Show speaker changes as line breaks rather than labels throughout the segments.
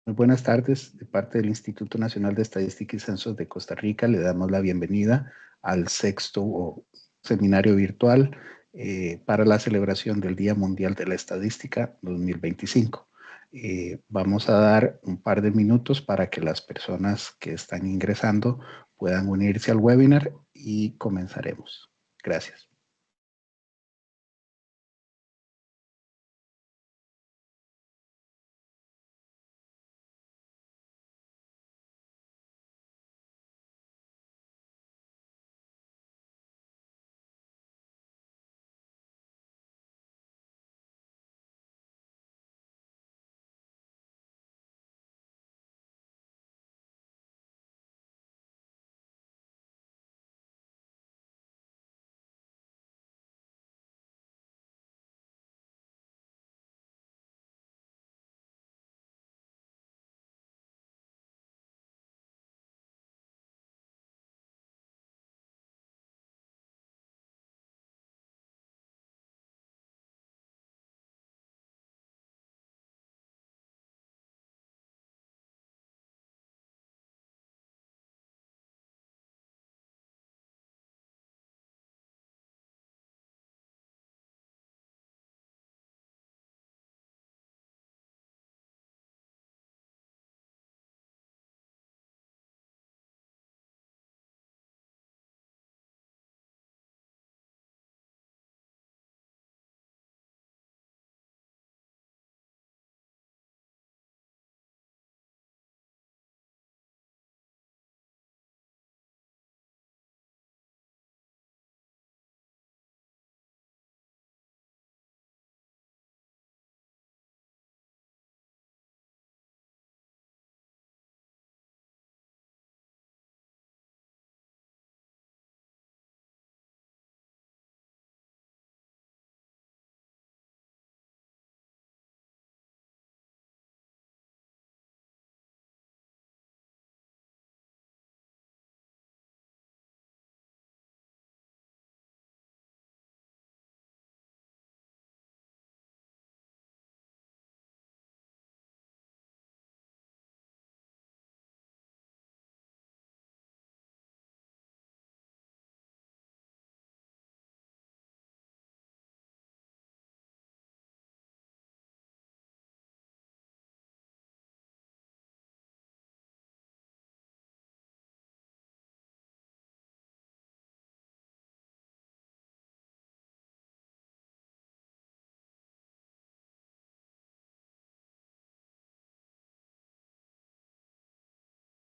Muy buenas tardes. De parte del Instituto Nacional de Estadística y Censos de Costa Rica, le damos la bienvenida al sexto seminario virtual para la celebración del Día Mundial de la Estadística 2025. Vamos a dar un par de minutos para que las personas que están ingresando puedan unirse al webinar y comenzaremos. Gracias.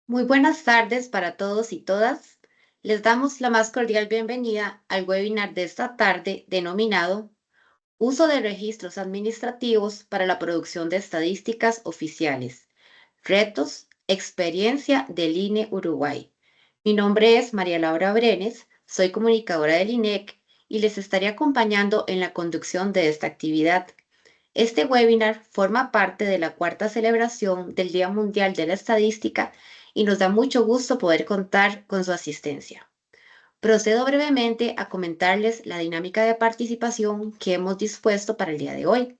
Muy buenas tardes para todos y todas. Les damos la más cordial bienvenida al webinar de esta tarde denominado Uso de registros administrativos para la producción de estadísticas oficiales. Retos, experiencia del INE Uruguay. Mi nombre es María Laura Brenes, soy comunicadora del INEC y les estaré acompañando en la conducción de esta actividad. Este webinar forma parte de la cuarta celebración del Día Mundial de la Estadística y nos da mucho gusto poder contar con su asistencia. Procedo brevemente a comentarles la dinámica de participación que hemos dispuesto para el día de hoy.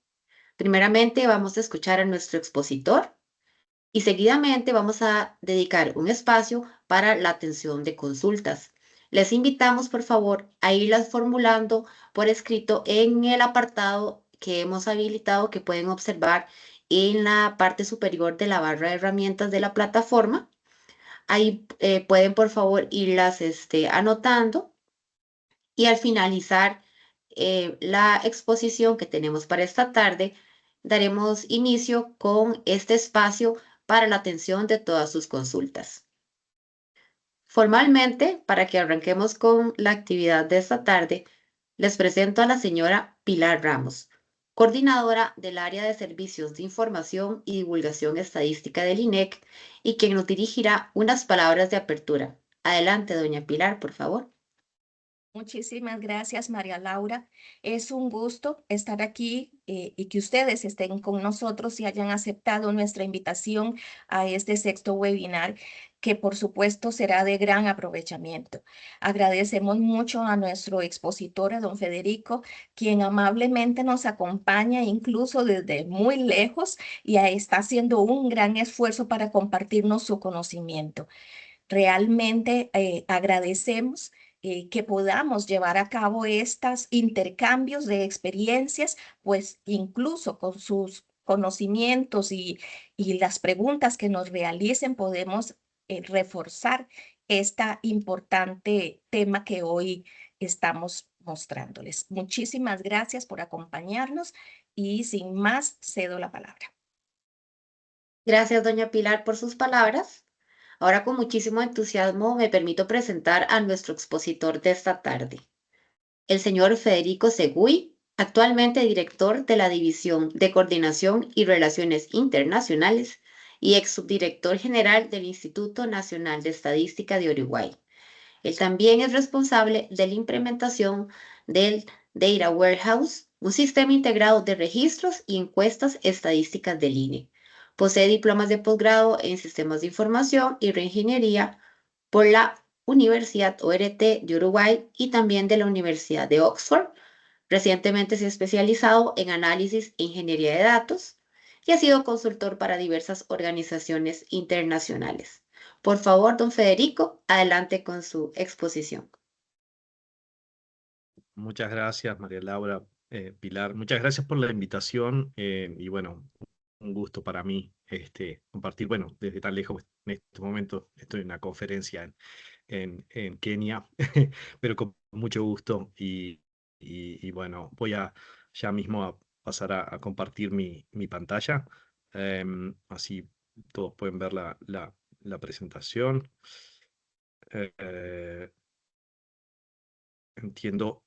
Primeramente vamos a escuchar a nuestro expositor y seguidamente vamos a dedicar un espacio para la atención de consultas. Les invitamos, por favor, a irlas formulando por escrito en el apartado que hemos habilitado, que pueden observar en la parte superior de la barra de herramientas de la plataforma. Ahí pueden, por favor, irlas anotando y al finalizar la exposición que tenemos para esta tarde, daremos inicio con este espacio para la atención de todas sus consultas. Formalmente, para que arranquemos con la actividad de esta tarde, les presento a la señora Pilar Ramos, coordinadora del área de servicios de información y divulgación estadística del INEC y quien nos dirigirá unas palabras de apertura. Adelante, doña Pilar, por favor.
Muchísimas gracias, María Laura. Es un gusto estar aquí y que ustedes estén con nosotros y hayan aceptado nuestra invitación a este sexto webinar que por supuesto será de gran aprovechamiento. Agradecemos mucho a nuestro expositor, a don Federico, quien amablemente nos acompaña incluso desde muy lejos y está haciendo un gran esfuerzo para compartirnos su conocimiento. Realmente agradecemos que podamos llevar a cabo estos intercambios de experiencias, pues incluso con sus conocimientos y las preguntas que nos realicen podemos reforzar este importante tema que hoy estamos mostrándoles. Muchísimas gracias por acompañarnos y sin más cedo la palabra.
Gracias, doña Pilar, por sus palabras. Ahora con muchísimo entusiasmo me permito presentar a nuestro expositor de esta tarde, el señor Federico Seguí, actualmente director de la División de Coordinación y Relaciones Internacionales y ex subdirector general del Instituto Nacional de Estadística de Uruguay. Él también es responsable de la implementación del Data Warehouse, un sistema integrado de registros y encuestas estadísticas del INE. Posee diplomas de posgrado en Sistemas de Información y Reingeniería por la Universidad ORT de Uruguay y también de la Universidad de Oxford. Recientemente se ha especializado en análisis e ingeniería de datos y ha sido consultor para diversas organizaciones internacionales. Por favor, don Federico, adelante con su exposición.
Muchas gracias, María Laura, Pilar. Muchas gracias por la invitación y bueno, un gusto para mí compartir, bueno, desde tan lejos, en este momento estoy en una conferencia en Kenia, pero con mucho gusto y bueno, voy a ya mismo a pasar a compartir mi pantalla, así todos pueden ver la presentación. Entiendo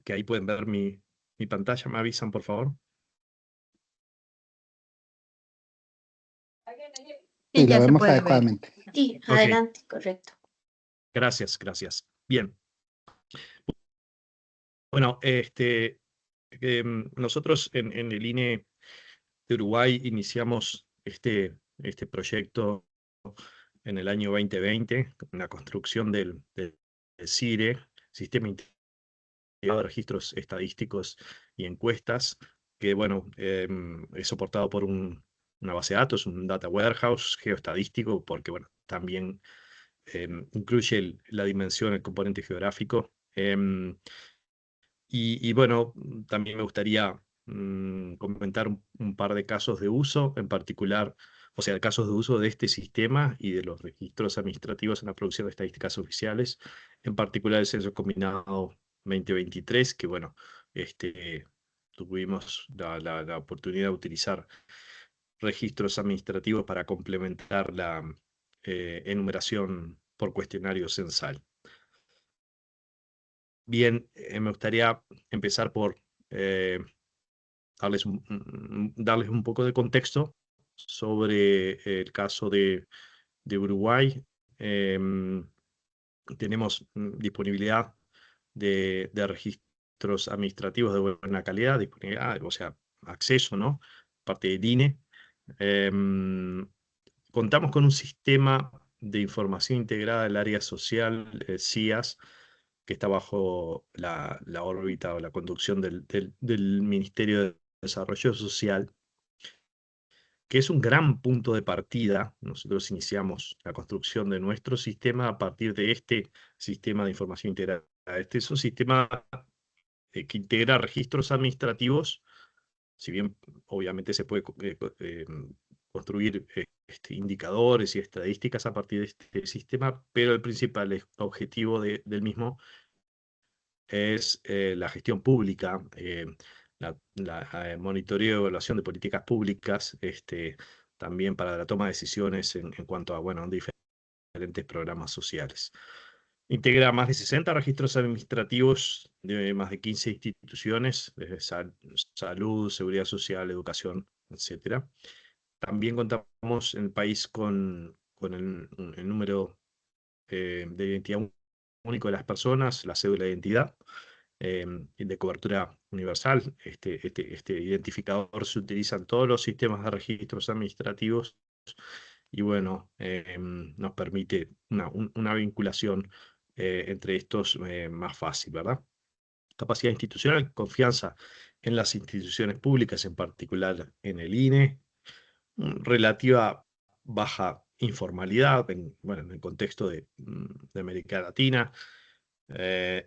que ahí pueden ver mi pantalla. ¿Me avisan, por favor?
Sí, la
Ya se
vemos
puede ver.
adecuadamente.
Sí,
Ok.
adelante, correcto.
Gracias, gracias. Bien. Bueno, nosotros en el INE de Uruguay iniciamos este proyecto en el año 2020, con la construcción del CIRE, Sistema Integrado de Registros Estadísticos y Encuestas, que bueno, es soportado por una base de datos, un data warehouse geoestadístico, porque bueno, también incluye la dimensión, el componente geográfico. Y bueno, también me gustaría comentar un par de casos de uso, en particular, o sea, casos de uso de este sistema y de los registros administrativos en la producción de estadísticas oficiales, en particular el Censo Combinado 2023, que bueno, tuvimos la oportunidad de utilizar registros administrativos para complementar la enumeración por cuestionario censal. Bien, me gustaría empezar por darles un poco de contexto sobre el caso de Uruguay. Tenemos disponibilidad de registros administrativos de buena calidad, disponibilidad, o sea, acceso, ¿no? Parte del INE. Contamos con un sistema de información integrada del área social, CIAS, que está bajo la órbita o la conducción del Ministerio de Desarrollo Social, que es un gran punto de partida. Nosotros iniciamos la construcción de nuestro sistema a partir de este sistema de información integrada. Este es un sistema que integra registros administrativos, si bien obviamente se puede construir indicadores y estadísticas a partir de este sistema, pero el principal objetivo del mismo es la gestión pública, la monitoreo y evaluación de políticas públicas, también para la toma de decisiones en cuanto a, bueno, diferentes programas sociales. Integra más de 60 registros administrativos de más de 15 instituciones, desde salud, seguridad social, educación, etc. También contamos en el país con el número de identidad único de las personas, la cédula de identidad, de cobertura universal. Este identificador se utiliza en todos los sistemas de registros administrativos y bueno, nos permite una vinculación entre estos más fácil, ¿verdad? Capacidad institucional, confianza en las instituciones públicas, en particular en el INE, relativa baja informalidad, bueno, en el contexto de América Latina,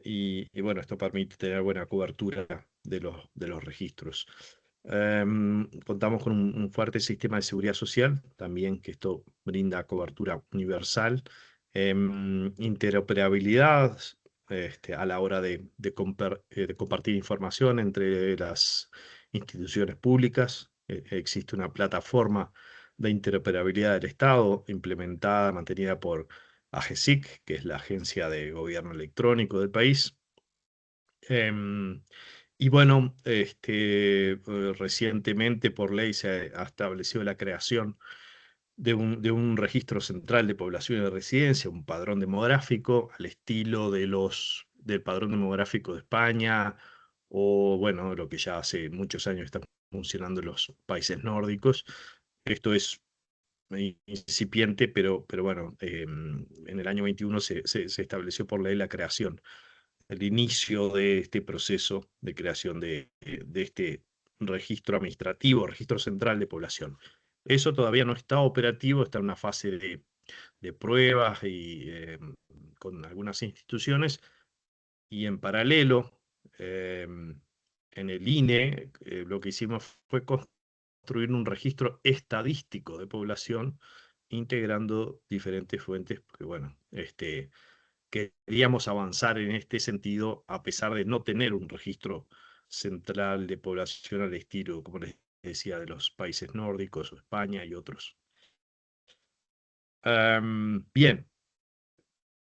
y bueno, esto permite tener buena cobertura de los registros. Contamos con un fuerte sistema de seguridad social, también que esto brinda cobertura universal, interoperabilidad a la hora de compartir información entre las instituciones públicas. Existe una plataforma de interoperabilidad del Estado implementada, mantenida por AGESIC, que es la Agencia de Gobierno Electrónico del país. Y bueno, recientemente por ley se ha establecido la creación de un registro central de población y de residencia, un padrón demográfico al estilo del padrón demográfico de España, o bueno, lo que ya hace muchos años está funcionando en los países nórdicos. Esto es incipiente, pero bueno, en el año 21 se estableció por ley la creación, el inicio de este proceso de creación de este registro administrativo, registro central de población. Eso todavía no está operativo, está en una fase de pruebas y con algunas instituciones, y en paralelo, en el INE, lo que hicimos fue construir un registro estadístico de población, integrando diferentes fuentes, porque bueno, queríamos avanzar en este sentido, a pesar de no tener un registro central de población al estilo, como les decía, de los países nórdicos o España y otros. Bien,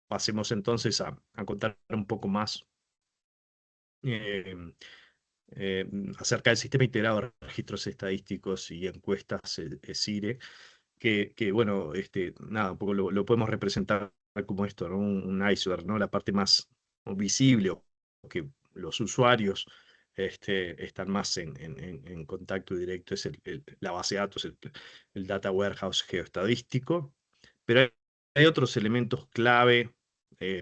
pasemos entonces a contar un poco más eh, acerca del Sistema Integrado de Registros Estadísticos y Encuestas, SIRE, que bueno, nada, un poco lo podemos representar como esto, ¿no? Un iceberg, ¿no? La parte más visible, o que los usuarios están más en contacto directo, es la base de datos, el data warehouse geoestadístico, pero hay otros elementos clave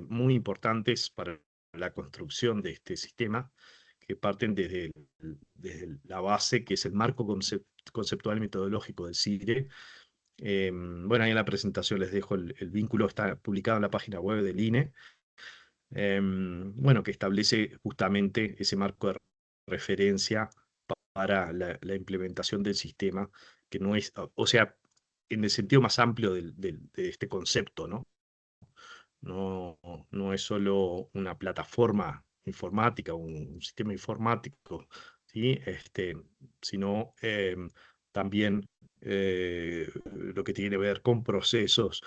muy importantes para la construcción de este sistema, que parten desde la base, que es el marco conceptual y metodológico del SIRE. Bueno, ahí en la presentación les dejo el vínculo, está publicado en la página web del INE, bueno, que establece justamente ese marco de referencia para la implementación del sistema, que no es, o sea, en el sentido más amplio de este concepto, ¿no? No es solo una plataforma informática, un sistema informático, ¿sí? Sino también lo que tiene que ver con procesos,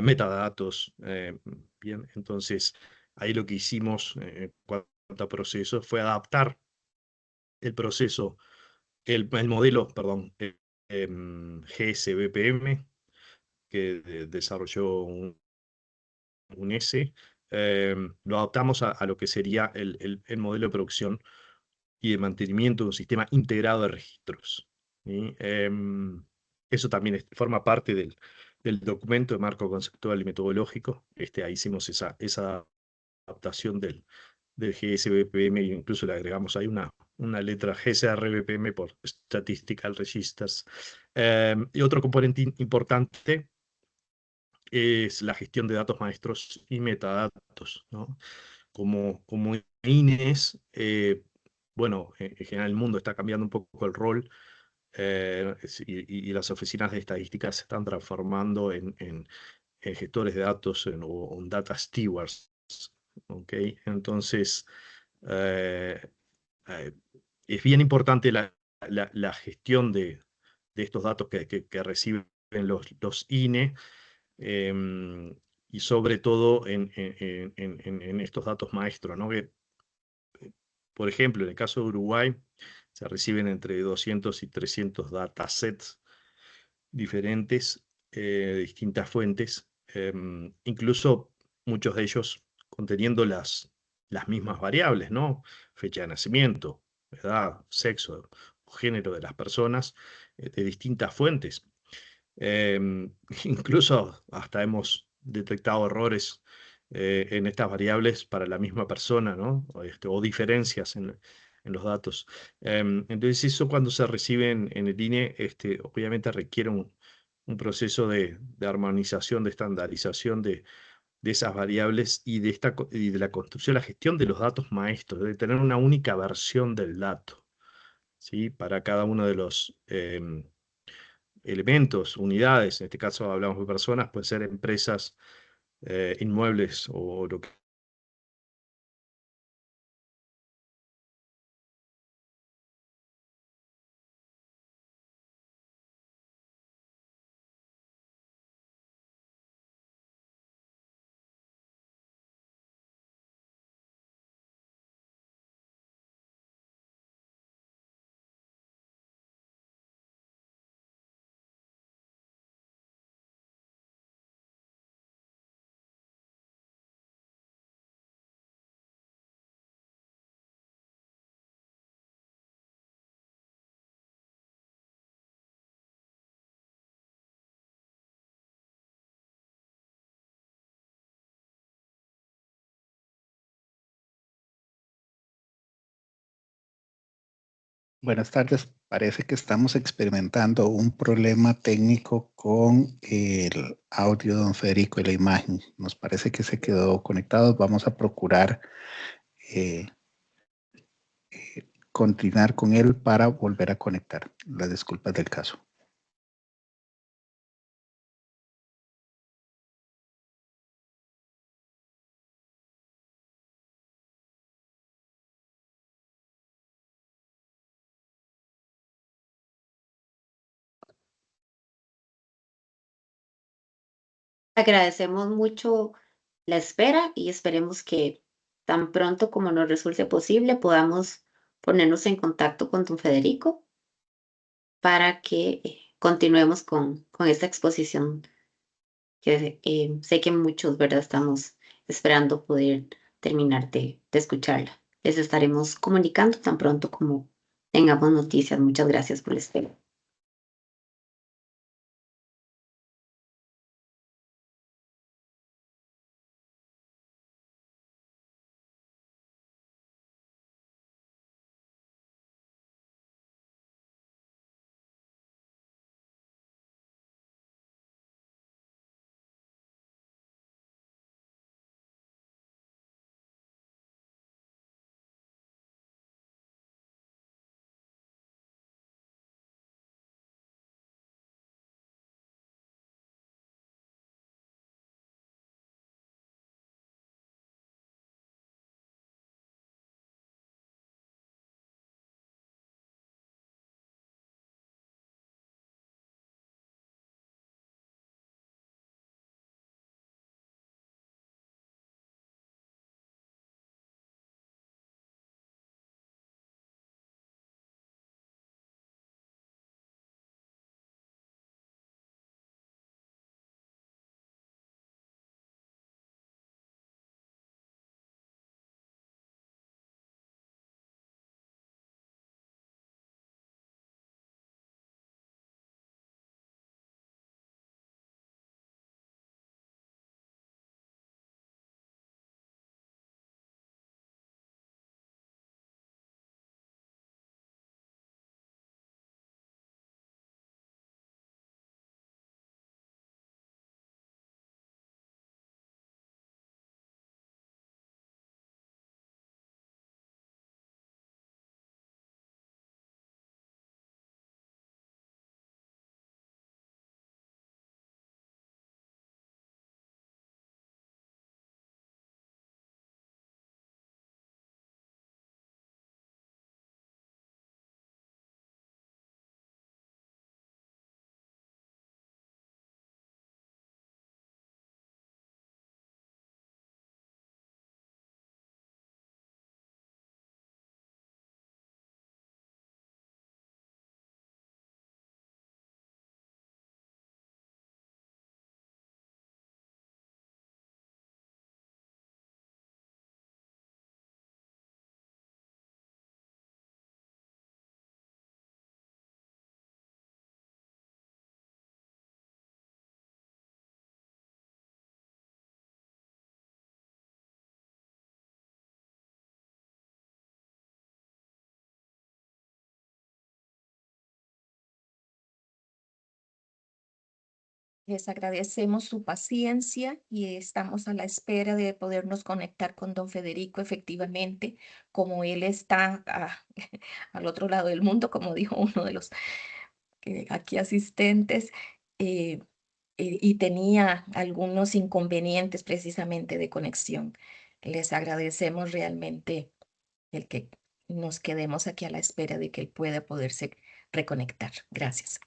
metadatos. Bien, entonces ahí lo que hicimos en cuanto a procesos fue adaptar el proceso, el modelo, perdón, GSBPM, que desarrolló un S, lo adaptamos a lo que sería el modelo de producción y de mantenimiento de un sistema integrado de registros, ¿sí? Eso también forma parte del documento de marco conceptual y metodológico. Ahí hicimos esa adaptación del GSBPM, e incluso le agregamos ahí una letra GSRBPM por Statistical Registers. Y otro componente importante es la gestión de datos maestros y metadatos, ¿no? Como INES, bueno, en general el mundo está cambiando un poco el rol, y las oficinas de estadística se están transformando en gestores de datos, o en data stewards, ¿ok? Entonces, eh, eh, es bien importante la gestión de estos datos que reciben los INE, y sobre todo en estos datos maestros, ¿no? Que, por ejemplo, en el caso de Uruguay, se reciben entre 200 y 300 datasets diferentes, de distintas fuentes, incluso muchos de ellos conteniendo las mismas variables, ¿no? Fecha de nacimiento, edad, sexo o género de las personas, de distintas fuentes. Incluso hasta hemos detectado errores en estas variables para la misma persona, ¿no? O diferencias en los datos. Entonces, eso cuando se recibe en el INE, obviamente requiere un proceso de armonización, de estandarización de esas variables y y de la construcción, la gestión de los datos maestros, de tener una única versión del dato, ¿sí? Para cada uno de los elementos, unidades, en este caso hablamos de personas, pueden ser empresas, inmuebles o lo que.
Buenas tardes. Parece que estamos experimentando un problema técnico con el audio de don Federico y la imagen. Nos parece que se quedó conectado. Vamos a procurar eh, continuar con él para volver a conectar. Las disculpas del caso.
Agradecemos mucho la espera y esperemos que tan pronto como nos resulte posible podamos ponernos en contacto con don Federico para que continuemos con esta exposición que sé que muchos, ¿verdad? Estamos esperando poder terminar de escucharla. Les estaremos comunicando tan pronto como tengamos noticias. Muchas gracias por la espera.
Les agradecemos su paciencia y estamos a la espera de podernos conectar con don Federico efectivamente, como él está al otro lado del mundo, como dijo uno de los aquí asistentes, eh, y tenía algunos inconvenientes precisamente de conexión. Les agradecemos realmente el que nos quedemos aquí a la espera de que él pueda poderse reconectar. Gracias.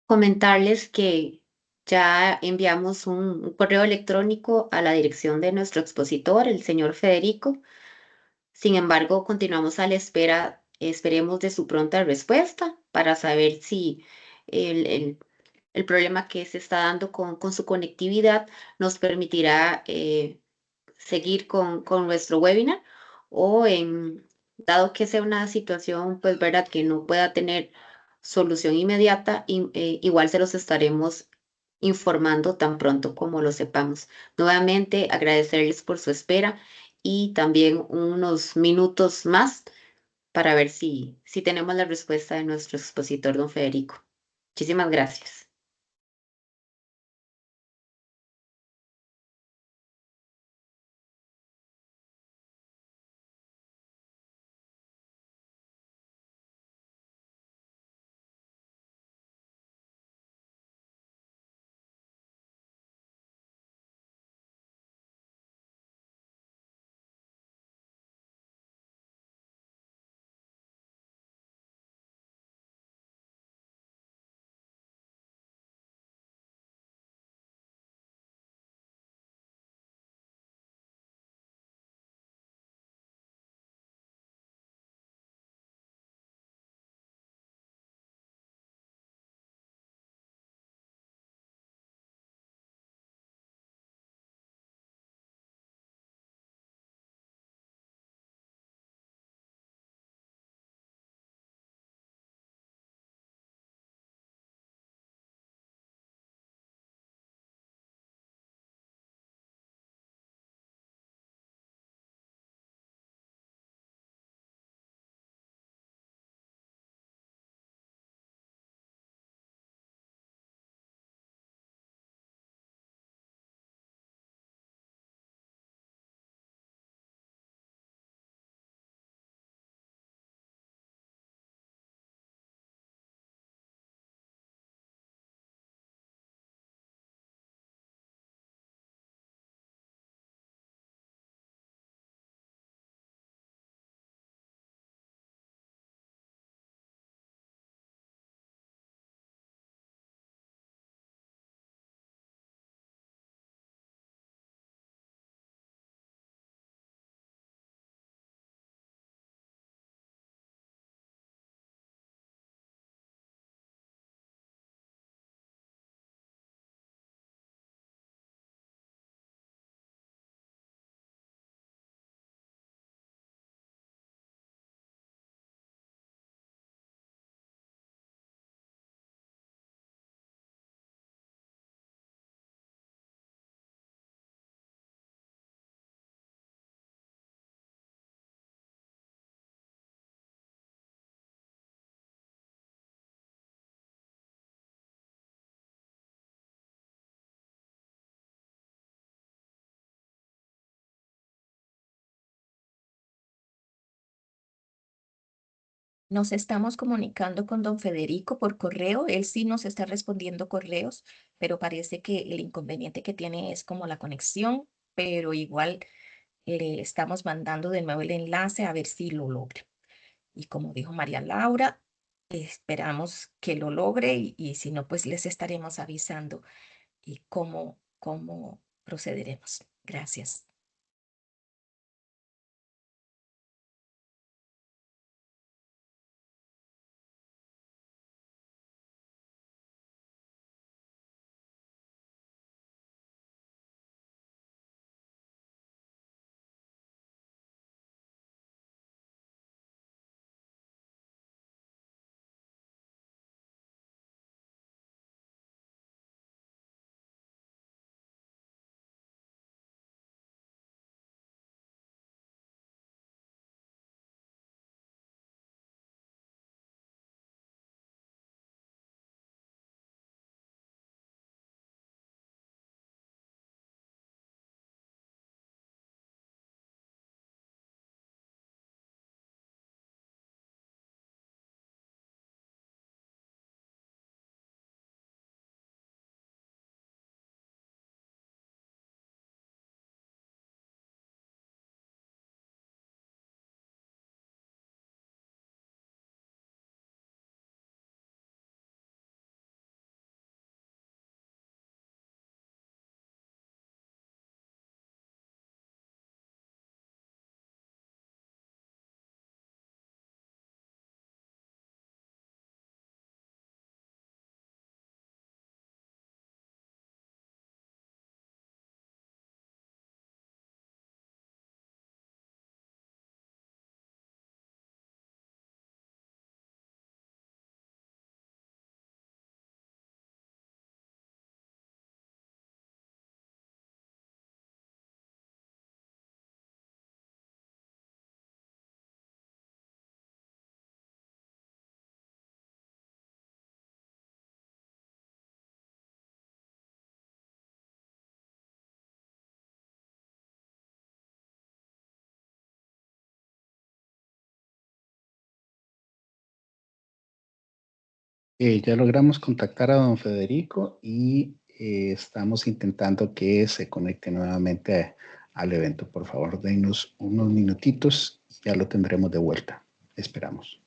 Comentarles que ya enviamos un correo electrónico a la dirección de nuestro expositor, el señor Federico. Sin embargo, continuamos a la espera, esperemos de su pronta respuesta para saber si el, el- el problema que se está dando con su conectividad nos permitirá seguir con nuestro webinar o dado que sea una situación, pues, verdad, que no pueda tener solución inmediata, igual se los estaremos informando tan pronto como lo sepamos. Nuevamente, agradecerles por su espera y también unos minutos más para ver si tenemos la respuesta de nuestro expositor, don Federico. Muchísimas gracias.
Nos estamos comunicando con don Federico por correo. Él sí nos está respondiendo correos, pero parece que el inconveniente que tiene es como la conexión, pero igual le estamos mandando de nuevo el enlace a ver si lo logra. Y como dijo María Laura, esperamos que lo logre y si no, pues les estaremos avisando y cómo procederemos. Gracias.
Ya logramos contactar a don Federico y estamos intentando que se conecte nuevamente al evento. Por favor, denos unos minutitos y ya lo tendremos de vuelta. Esperamos.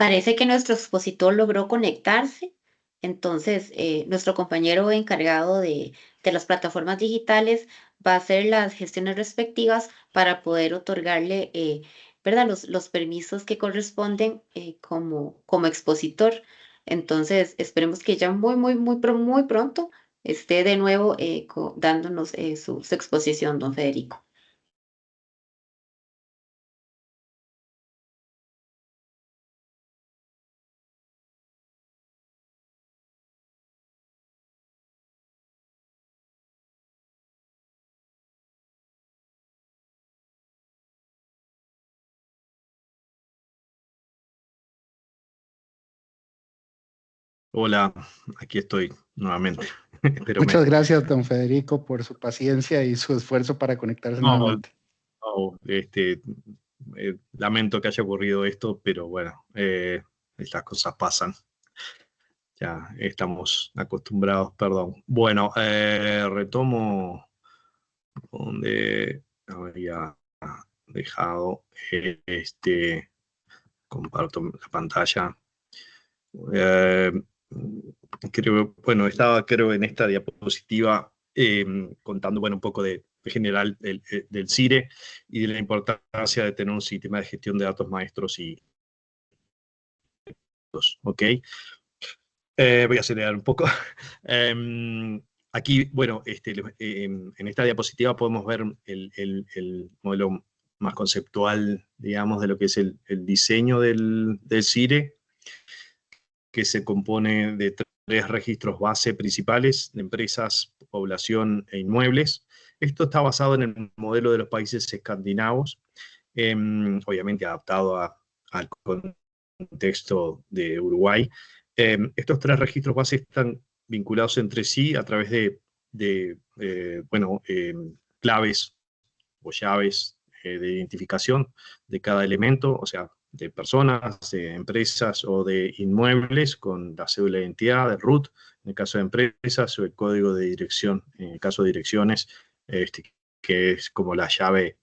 Parece que nuestro expositor logró conectarse, entonces nuestro compañero encargado de las plataformas digitales va a hacer las gestiones respectivas para poder otorgarle, ¿verdad? Los permisos que corresponden como expositor. Entonces, esperemos que ya muy pronto esté de nuevo dándonos su exposición, don Federico.
Hola, aquí estoy nuevamente. Pero
Muchas gracias, don Federico, por su paciencia y su esfuerzo para conectarse
no,
nuevamente.
no, lamento que haya ocurrido esto, pero bueno, estas cosas pasan. Ya estamos acostumbrados, perdón. Bueno, retomo donde había dejado, comparto la pantalla. Eh, bueno, estaba creo en esta diapositiva contando bueno, un poco de general del CIRE y de la importancia de tener un sistema de gestión de datos maestros y ¿ok? Voy a acelerar un poco. Aquí, bueno, en esta diapositiva podemos ver el modelo más conceptual, digamos, de lo que es el diseño del CIRE, que se compone de tres registros base principales de empresas, población e inmuebles. Esto está basado en el modelo de los países escandinavos, obviamente adaptado al contexto de Uruguay. Estos tres registros base están vinculados entre sí a través de claves o llaves de identificación de cada elemento, o sea, de personas, de empresas o de inmuebles con la cédula de identidad, de RUT, en el caso de empresas, o el código de dirección, en el caso de direcciones, que es como la llave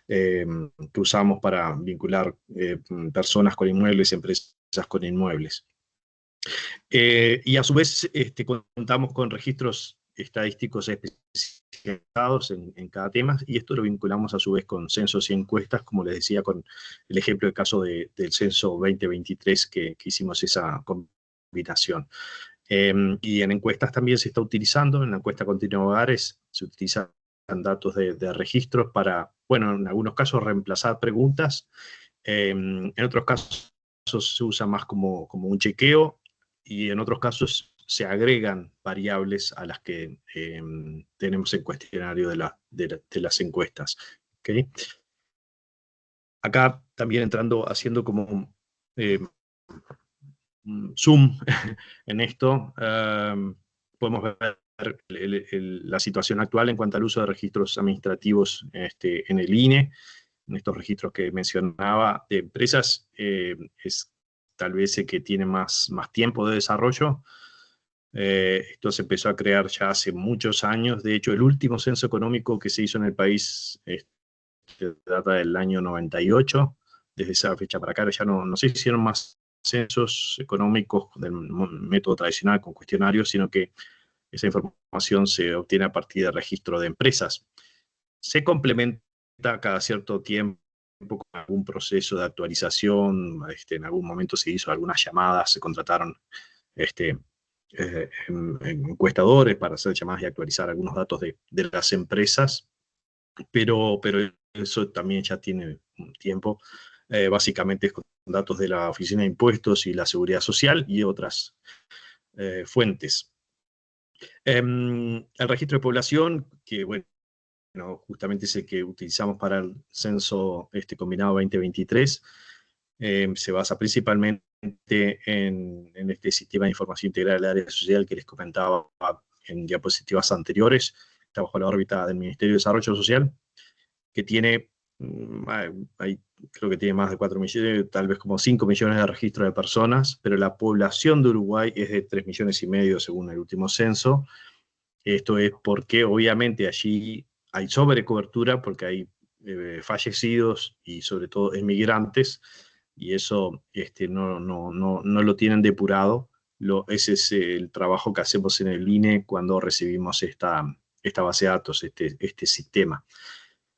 que usamos para vincular personas con inmuebles, empresas con inmuebles. Y a su vez contamos con registros estadísticos especializados en cada tema, y esto lo vinculamos a su vez con censos y encuestas, como les decía, con el ejemplo del caso del censo 2023 que hicimos esa combinación. Y en encuestas también se está utilizando, en la encuesta continua de hogares, se utilizan datos de registros para, bueno, en algunos casos reemplazar preguntas, en otros casos se usa más como un chequeo, y en otros casos se agregan variables a las que tenemos en cuestionario de las encuestas. ¿Okay? Acá también entrando, haciendo como zoom en esto, podemos ver la situación actual en cuanto al uso de registros administrativos en el INE. En estos registros que mencionaba de empresas, es tal vez el que tiene más tiempo de desarrollo. Esto se empezó a crear ya hace muchos años. De hecho, el último censo económico que se hizo en el país data del año 98. Desde esa fecha para acá ya no se hicieron más censos económicos del método tradicional con cuestionarios, sino que esa información se obtiene a partir del registro de empresas. Se complementa cada cierto tiempo con algún proceso de actualización. En algún momento se hizo algunas llamadas, se contrataron encuestadores para hacer llamadas y actualizar algunos datos de las empresas, pero eso también ya tiene un tiempo. Básicamente es con datos de la Oficina de Impuestos y la Seguridad Social y otras fuentes. El registro de población, que bueno, justamente es el que utilizamos para el censo combinado 2023, se basa principalmente en este sistema de información integral del área social que les comentaba en diapositivas anteriores. Está bajo la órbita del Ministerio de Desarrollo Social, que tiene, creo que tiene más de 4 millones, tal vez como 5 millones de registros de personas, pero la población de Uruguay es de 3,5 millones según el último censo. Esto es porque obviamente allí hay sobrecobertura, porque hay fallecidos y sobre todo emigrantes, y eso no lo tienen depurado. Ese es el trabajo que hacemos en el INE cuando recibimos esta base de datos, este sistema,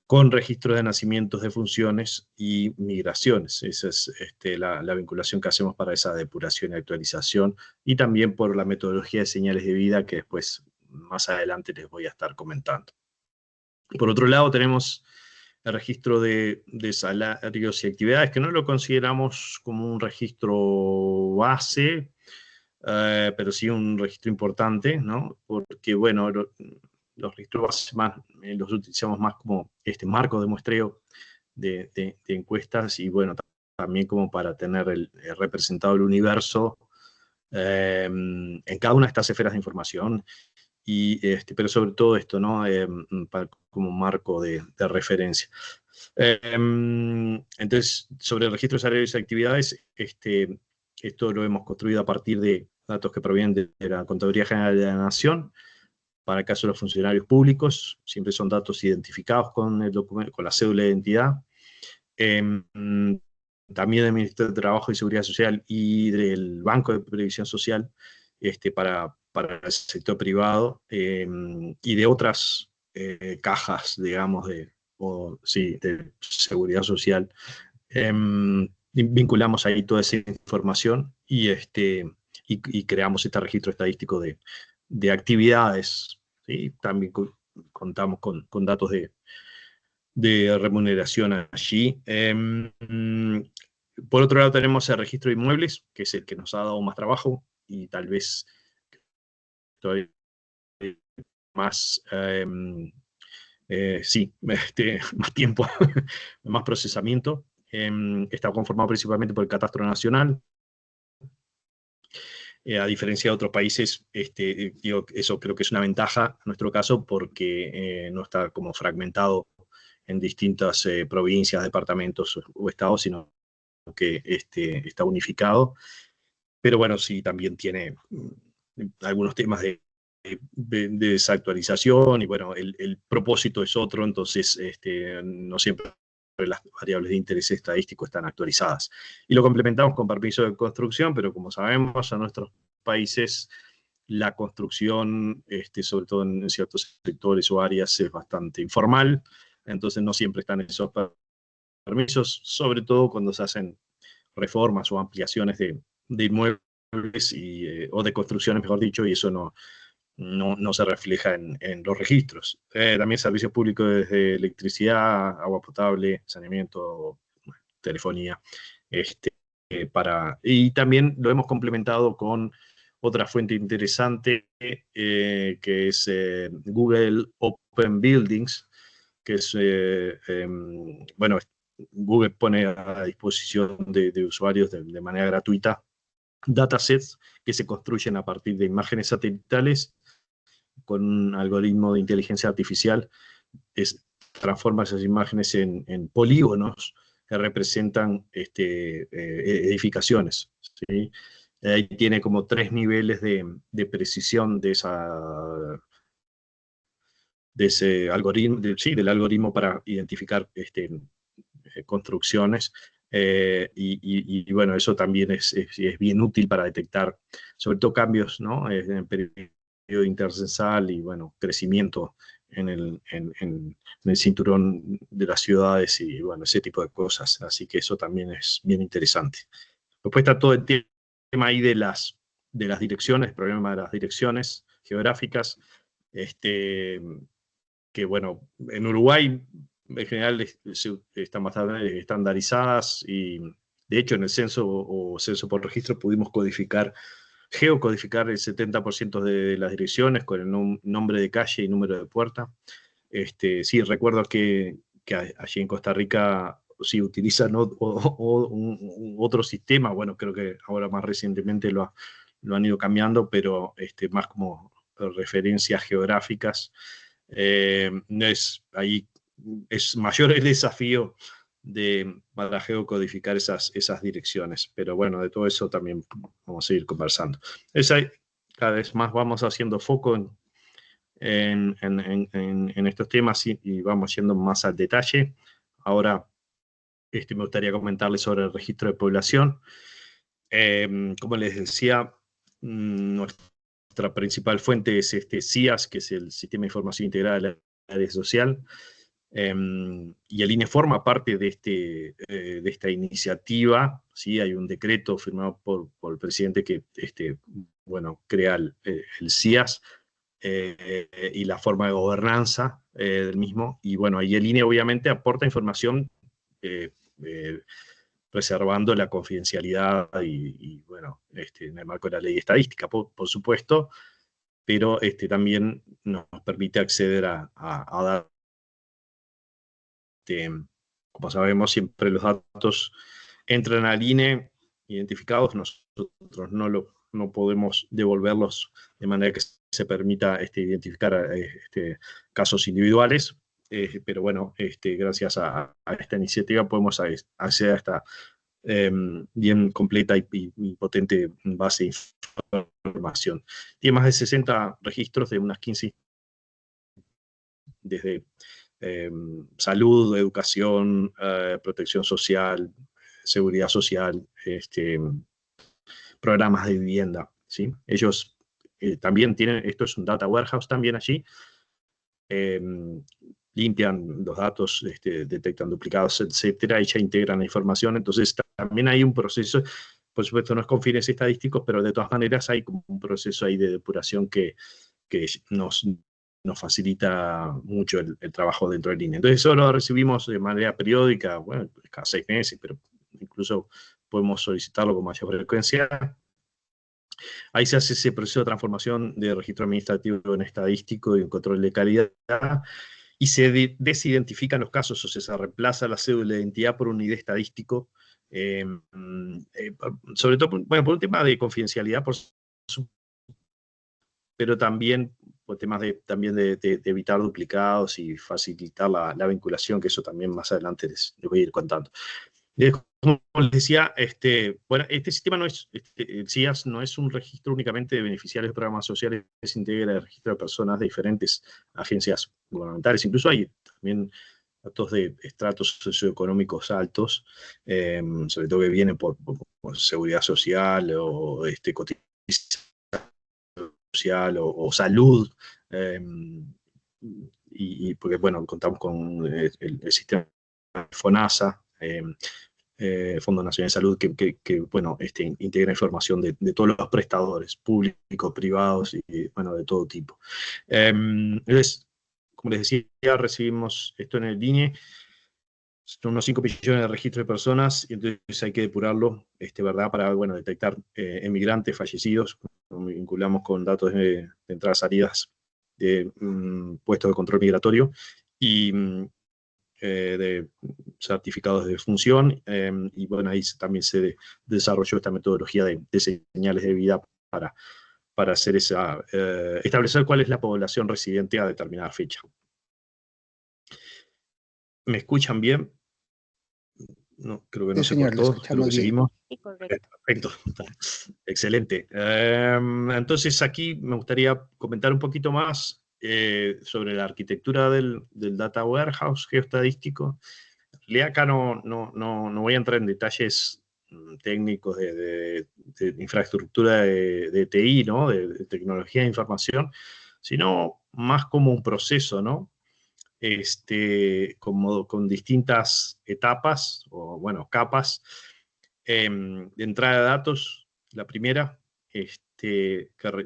con registros de nacimientos, de funciones y migraciones. Esa es la vinculación que hacemos para esa depuración y actualización, y también por la metodología de señales de vida que después, más adelante, les voy a estar comentando. Por otro lado, tenemos el registro de salarios y actividades, que no lo consideramos como un registro base, pero sí un registro importante, ¿no? Porque, bueno, los registros bases los utilizamos más como marco de muestreo de encuestas, y bueno, también como para tener representado el universo en cada una de estas esferas de información, pero sobre todo esto, ¿no? Como marco de referencia. Entonces, sobre el registro de salarios y actividades, esto lo hemos construido a partir de datos que provienen de la Contraloría General de la Nación. Para el caso de los funcionarios públicos, siempre son datos identificados con el documento, con la cédula de identidad. También del Ministerio de Trabajo y Seguridad Social y del Banco de Previsión Social, para el sector privado, y de otras cajas, digamos, de seguridad social. Vinculamos ahí toda esa información y creamos este registro estadístico de actividades, ¿sí? También contamos con datos de remuneración allí. Por otro lado, tenemos el registro de inmuebles, que es el que nos ha dado más trabajo y tal vez todavía más, más tiempo, más procesamiento. Está conformado principalmente por el Catastro Nacional. A diferencia de otros países, eso creo que es una ventaja en nuestro caso, porque no está como fragmentado en distintas provincias, departamentos o estados, sino que está unificado. Pero bueno, sí, también tiene algunos temas de desactualización, y bueno, el propósito es otro, entonces no siempre las variables de interés estadístico están actualizadas. Y lo complementamos con permiso de construcción, pero como sabemos, en nuestros países la construcción, sobre todo en ciertos sectores o áreas, es bastante informal, entonces no siempre están esos permisos, sobre todo cuando se hacen reformas o ampliaciones de inmuebles o de construcciones, mejor dicho, y eso no se refleja en los registros. También servicios públicos de electricidad, agua potable, saneamiento, telefonía, y también lo hemos complementado con otra fuente interesante, que es Google Open Buildings, que es, bueno, Google pone a disposición de usuarios de manera gratuita datasets que se construyen a partir de imágenes satelitales con un algoritmo de inteligencia artificial. Transforma esas imágenes en polígonos que representan edificaciones, ¿sí? Ahí tiene como 3 niveles de precisión de ese algoritmo, del algoritmo para identificar construcciones. Y bueno, eso también es bien útil para detectar, sobre todo cambios, ¿no? En el periodo intercensal y, bueno, crecimiento en el cinturón de las ciudades y, bueno, ese tipo de cosas. Así que eso también es bien interesante. Después está todo el tema ahí de las direcciones, el problema de las direcciones geográficas, que, bueno, en Uruguay en general están bastante estandarizadas, y de hecho en el censo o censo por registro pudimos geocodificar el 70% de las direcciones con el nombre de calle y número de puerta. Sí, recuerdo que allí en Costa Rica sí utilizan otro sistema. Bueno, creo que ahora más recientemente lo han ido cambiando, pero más como referencias geográficas. Ahí es mayor el desafío para geocodificar esas direcciones. Pero bueno, de todo eso también vamos a seguir conversando. Cada vez más vamos haciendo foco en estos temas, y vamos yendo más al detalle. Ahora me gustaría comentarles sobre el registro de población. Como les decía, nuestra principal fuente es SIAS, que es el Sistema de Información Integrada de la Área Social. Y el INE forma parte de esta iniciativa, ¿sí? Hay un decreto firmado por el presidente que bueno, crea el SIAS y la forma de gobernanza del mismo. Y bueno, ahí el INE obviamente aporta información reservando la confidencialidad y bueno, en el marco de la ley estadística, por supuesto, pero también nos permite acceder a datos. Como sabemos, siempre los datos entran al INE identificados, nosotros no podemos devolverlos de manera que se permita identificar casos individuales, pero bueno, gracias a esta iniciativa podemos acceder a esta bien completa y potente base de información. Tiene más de 60 registros de unas 15, desde salud, educación, protección social, seguridad social, programas de vivienda, ¿sí? Ellos también tienen, esto es un data warehouse también allí, limpian los datos, detectan duplicados, etcétera, y ya integran la información. Entonces también hay un proceso, por supuesto no es con fines estadísticos, pero de todas maneras hay como un proceso ahí de depuración que nos facilita mucho el trabajo dentro del INE. Entonces eso lo recibimos de manera periódica, bueno, cada 6 meses, pero incluso podemos solicitarlo con mayor frecuencia. Ahí se hace ese proceso de transformación de registro administrativo en estadístico y en control de calidad, y se desidentifican los casos, o sea, se reemplaza la cédula de identidad por un ID estadístico, sobre todo, bueno, por un tema de confidencialidad, pero también por temas de evitar duplicados y facilitar la vinculación, que eso también más adelante les voy a ir contando. Como les decía, bueno, este sistema no es, el SIAS no es un registro únicamente de beneficiarios de programas sociales, se integra el registro de personas de diferentes agencias gubernamentales, incluso hay también datos de estratos socioeconómicos altos, sobre todo que vienen por seguridad social o cotización social o salud, y porque, bueno, contamos con el sistema FONASA, Fondo Nacional de Salud, que bueno, integra información de todos los prestadores, públicos, privados, y bueno, de todo tipo. Entonces, como les decía, recibimos esto en el INE, son unos 5 millones de registros de personas, y entonces hay que depurarlo, ¿verdad? Para, bueno, detectar emigrantes fallecidos. Nos vinculamos con datos de entradas, salidas de puestos de control migratorio y de certificados de defunción, y bueno, ahí también se desarrolló esta metodología de señales de vida para hacer establecer cuál es la población residente a determinada fecha. ¿Me escuchan bien? No, creo que no
Sí,
se
señor, le
cortó. Creo
escuchamos
que
bien.
seguimos.
Sí, correcto.
Perfecto. Excelente. Entonces aquí me gustaría comentar un poquito más sobre la arquitectura del Data Warehouse geoestadístico. En realidad acá no voy a entrar en detalles técnicos de infraestructura de TI, ¿no? De tecnología de información, sino más como un proceso, ¿no? Como con distintas etapas, o bueno, capas, de entrada de datos. La primera,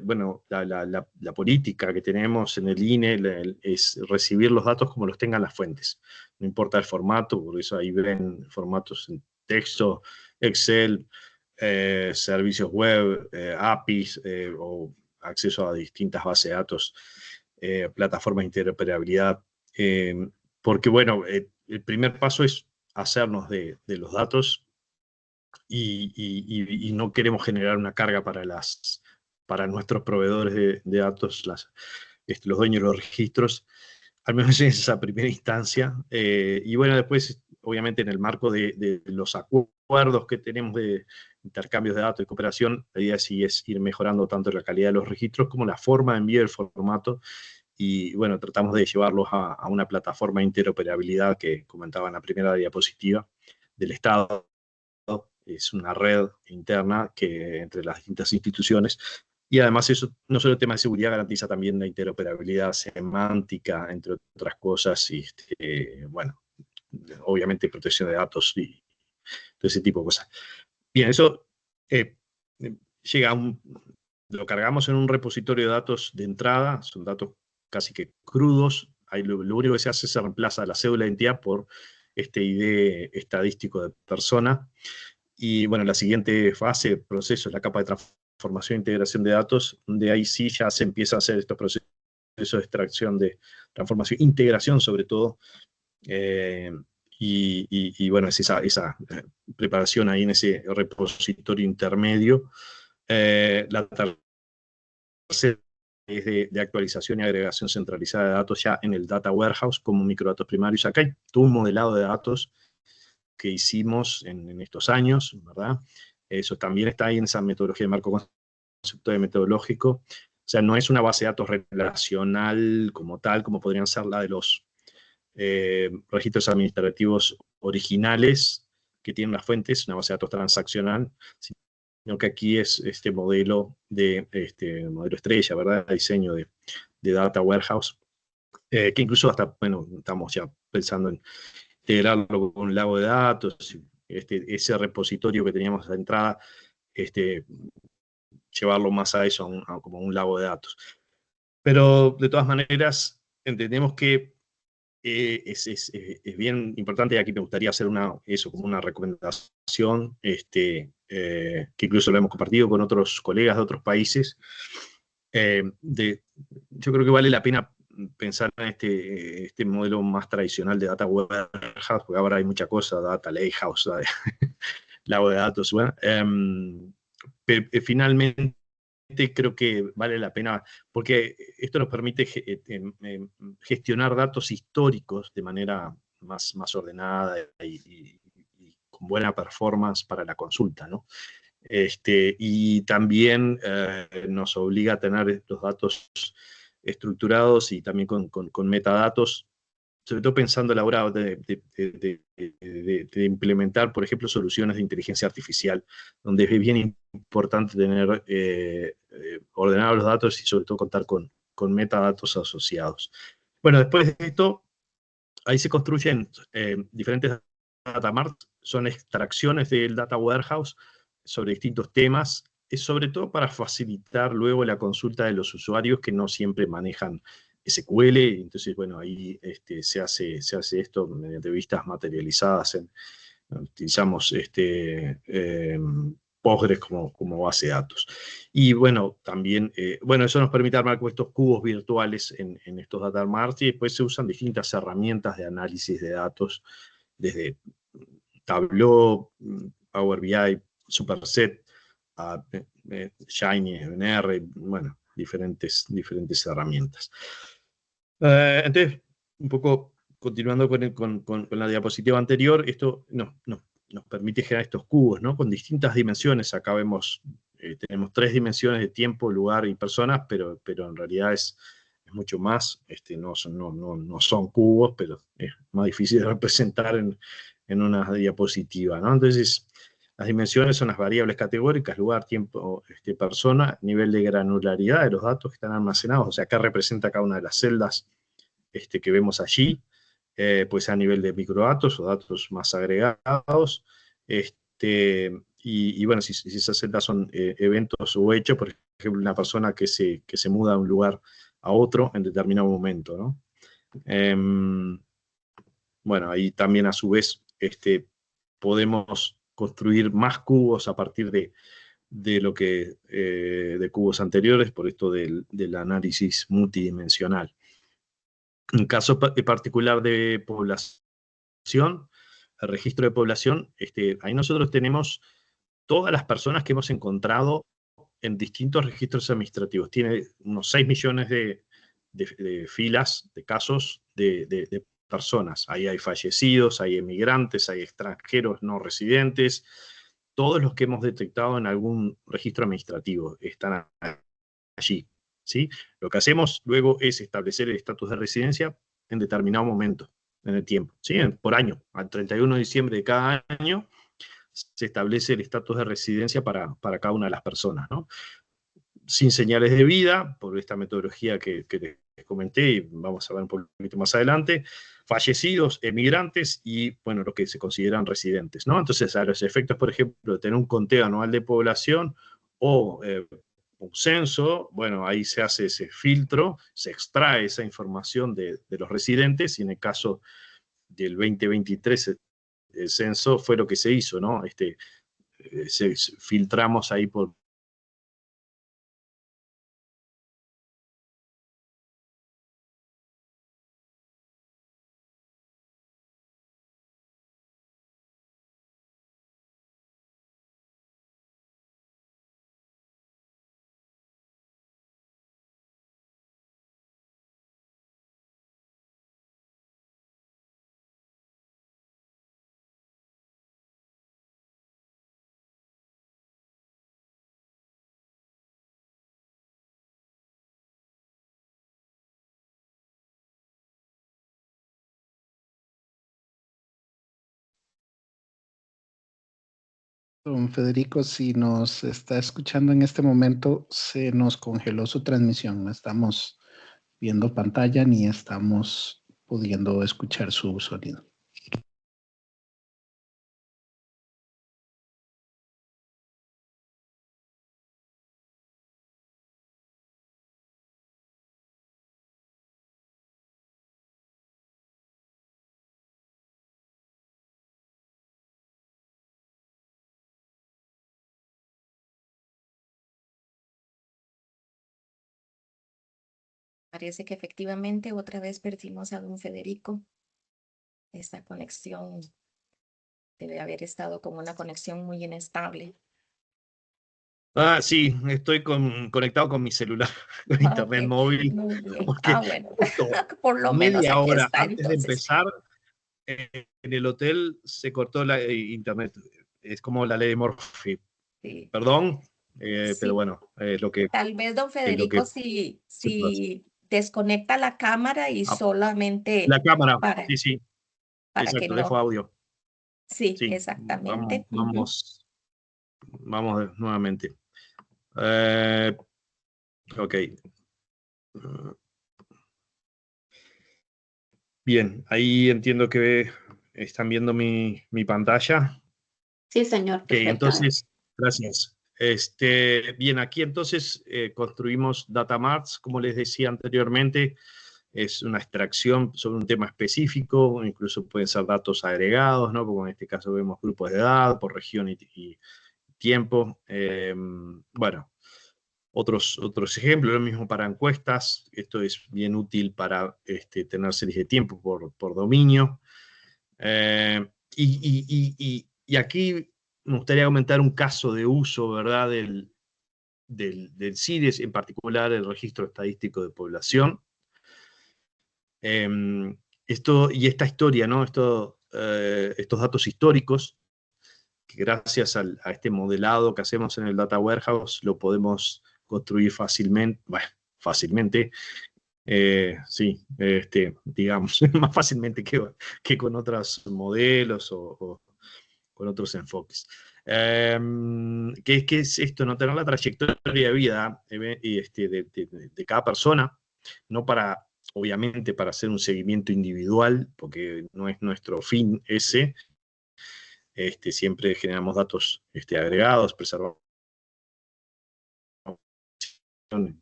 bueno, la política que tenemos en el INE es recibir los datos como los tengan las fuentes. No importa el formato, por eso ahí ven formatos en texto, Excel, servicios web, APIs, o acceso a distintas bases de datos, plataformas de interoperabilidad. Porque, bueno, el primer paso es hacernos de los datos, y no queremos generar una carga para nuestros proveedores de datos, los dueños de los registros, al menos en esa primera instancia. Y bueno, después, obviamente, en el marco de los acuerdos que tenemos de intercambios de datos y cooperación, la idea sí es ir mejorando tanto la calidad de los registros como la forma de envío, el formato. Y bueno, tratamos de llevarlos a una plataforma de interoperabilidad que comentaba en la primera diapositiva, del Estado. Es una red interna entre las distintas instituciones. Y además eso, no solo el tema de seguridad, garantiza también la interoperabilidad semántica, entre otras cosas, y bueno, obviamente protección de datos y todo ese tipo de cosas. Bien, eso lo cargamos en un repositorio de datos de entrada, son datos casi que crudos. Ahí lo único que se hace es se reemplaza la cédula de identidad por este ID estadístico de persona. Y bueno, la siguiente fase, proceso, es la capa de transformación e integración de datos, donde ahí sí ya se empieza a hacer estos procesos de extracción, de transformación, integración sobre todo. Y bueno, es esa preparación ahí en ese repositorio intermedio. La tercera es de actualización y agregación centralizada de datos ya en el Data Warehouse como microdatos primarios. Acá hay todo un modelado de datos que hicimos en estos años, ¿verdad? Eso también está ahí en esa metodología de marco conceptual y metodológico. O sea, no es una base de datos relacional como tal, como podrían ser la de los registros administrativos originales que tienen las fuentes, una base de datos transaccional, sino que aquí es este modelo modelo estrella, ¿verdad? De diseño de Data Warehouse, que incluso hasta, bueno, estamos ya pensando en integrarlo con un lago de datos, ese repositorio que teníamos a la entrada, llevarlo más a eso, como un lago de datos. Pero de todas maneras, entendemos que es bien importante, y aquí me gustaría hacer como una recomendación, que incluso lo hemos compartido con otros colegas de otros países. Yo creo que vale la pena pensar en este modelo más tradicional de Data Warehouse, porque ahora hay mucha cosa, Data Lakehouse, lago de datos. Bueno, finalmente creo que vale la pena, porque esto nos permite gestionar datos históricos de manera más ordenada y con buena performance para la consulta, ¿no? Y también nos obliga a tener los datos estructurados y también con metadatos, sobre todo pensando a la hora de implementar, por ejemplo, soluciones de inteligencia artificial, donde es bien importante tener ordenados los datos y sobre todo contar con metadatos asociados. Bueno, después de esto, ahí se construyen diferentes data marts, son extracciones del data warehouse sobre distintos temas, es sobre todo para facilitar luego la consulta de los usuarios que no siempre manejan SQL. Entonces, bueno, ahí se hace esto mediante vistas materializadas. Utilizamos Postgres como base de datos. Y bueno, también, eso nos permite armar con estos cubos virtuales en estos data marts, y después se usan distintas herramientas de análisis de datos, desde Tableau, Power BI, Superset, Shiny, SNR, bueno, diferentes herramientas. Entonces, un poco continuando con la diapositiva anterior, esto nos permite generar estos cubos, ¿no? Con distintas dimensiones. Acá vemos, tenemos 3 dimensiones de tiempo, lugar y personas, pero en realidad es mucho más. No son cubos, pero es más difícil de representar en una diapositiva, ¿no? Entonces, las dimensiones son las variables categóricas: lugar, tiempo, persona, nivel de granularidad de los datos que están almacenados. O sea, acá representa cada una de las celdas que vemos allí, pues a nivel de microdatos o datos más agregados. Y bueno, si esas celdas son eventos o hechos, por ejemplo, una persona que se muda de un lugar a otro en determinado momento, ¿no? Bueno, ahí también a su vez podemos construir más cubos a partir de cubos anteriores, por esto del análisis multidimensional. En caso particular de población, el registro de población, ahí nosotros tenemos todas las personas que hemos encontrado en distintos registros administrativos. Tiene unos 6 millones de filas, de casos de personas. Ahí hay fallecidos, hay emigrantes, hay extranjeros no residentes. Todos los que hemos detectado en algún registro administrativo están allí, ¿sí? Lo que hacemos luego es establecer el estatus de residencia en determinado momento. en el tiempo, ¿sí? Por año, al 31 de diciembre de cada año, se establece el estatus de residencia para cada una de las personas, ¿no? Sin señales de vida, por esta metodología que les comenté, y vamos a ver un poquito más adelante, fallecidos, emigrantes y, bueno, los que se consideran residentes, ¿no? Entonces, a los efectos, por ejemplo, de tener un conteo anual de población o un censo, bueno, ahí se hace ese filtro, se extrae esa información de los residentes, y en el caso del 2023, el censo fue lo que se hizo, ¿no? Filtramos ahí por
Don Federico, si nos está escuchando en este momento, se nos congeló su transmisión. No estamos viendo pantalla ni estamos pudiendo escuchar su sonido.
Parece que efectivamente otra vez perdimos a don Federico. Esta conexión debe haber estado con una conexión muy inestable.
Ah, sí, estoy conectado con mi celular, con internet
Ok,
móvil,
muy bien.
porque
Bueno,
justo
por lo menos
media
aquí
hora
está
antes de
entonces.
empezar, en el hotel se cortó la internet. Es como la ley de Murphy.
Sí,
Perdón, pero
sí.
bueno, es lo que,
Tal vez don
es lo que
Federico
se puede hacer.
si desconecta la cámara y
Ah,
solamente
la cámara,
para,
sí, sí,
para que
exacto, dejo
no.
audio.
Sí,
Sí,
exactamente.
vamos nuevamente. Eh, ok. Bien, ahí entiendo que están viendo mi pantalla.
Sí, señor,
Ok,
perfectamente.
entonces, gracias. Bien, aquí entonces construimos data marts, como les decía anteriormente, es una extracción sobre un tema específico, incluso pueden ser datos agregados, ¿no? Como en este caso vemos grupos de edad, por región y tiempo. Bueno, otros ejemplos, lo mismo para encuestas, esto es bien útil para tener series de tiempo por dominio. Y aquí me gustaría comentar un caso de uso, ¿verdad?, del CIDES, en particular el Registro Estadístico de Población. Esta historia, ¿no? Estos datos históricos, que gracias a este modelado que hacemos en el Data Warehouse, lo podemos construir fácilmente, bueno, fácilmente, sí, digamos, más fácilmente que con otros modelos o con otros enfoques. ¿Qué es esto? No tener la trayectoria de vida de cada persona, no para, obviamente, para hacer un seguimiento individual, porque no es nuestro fin ese. Siempre generamos datos agregados, preservamos,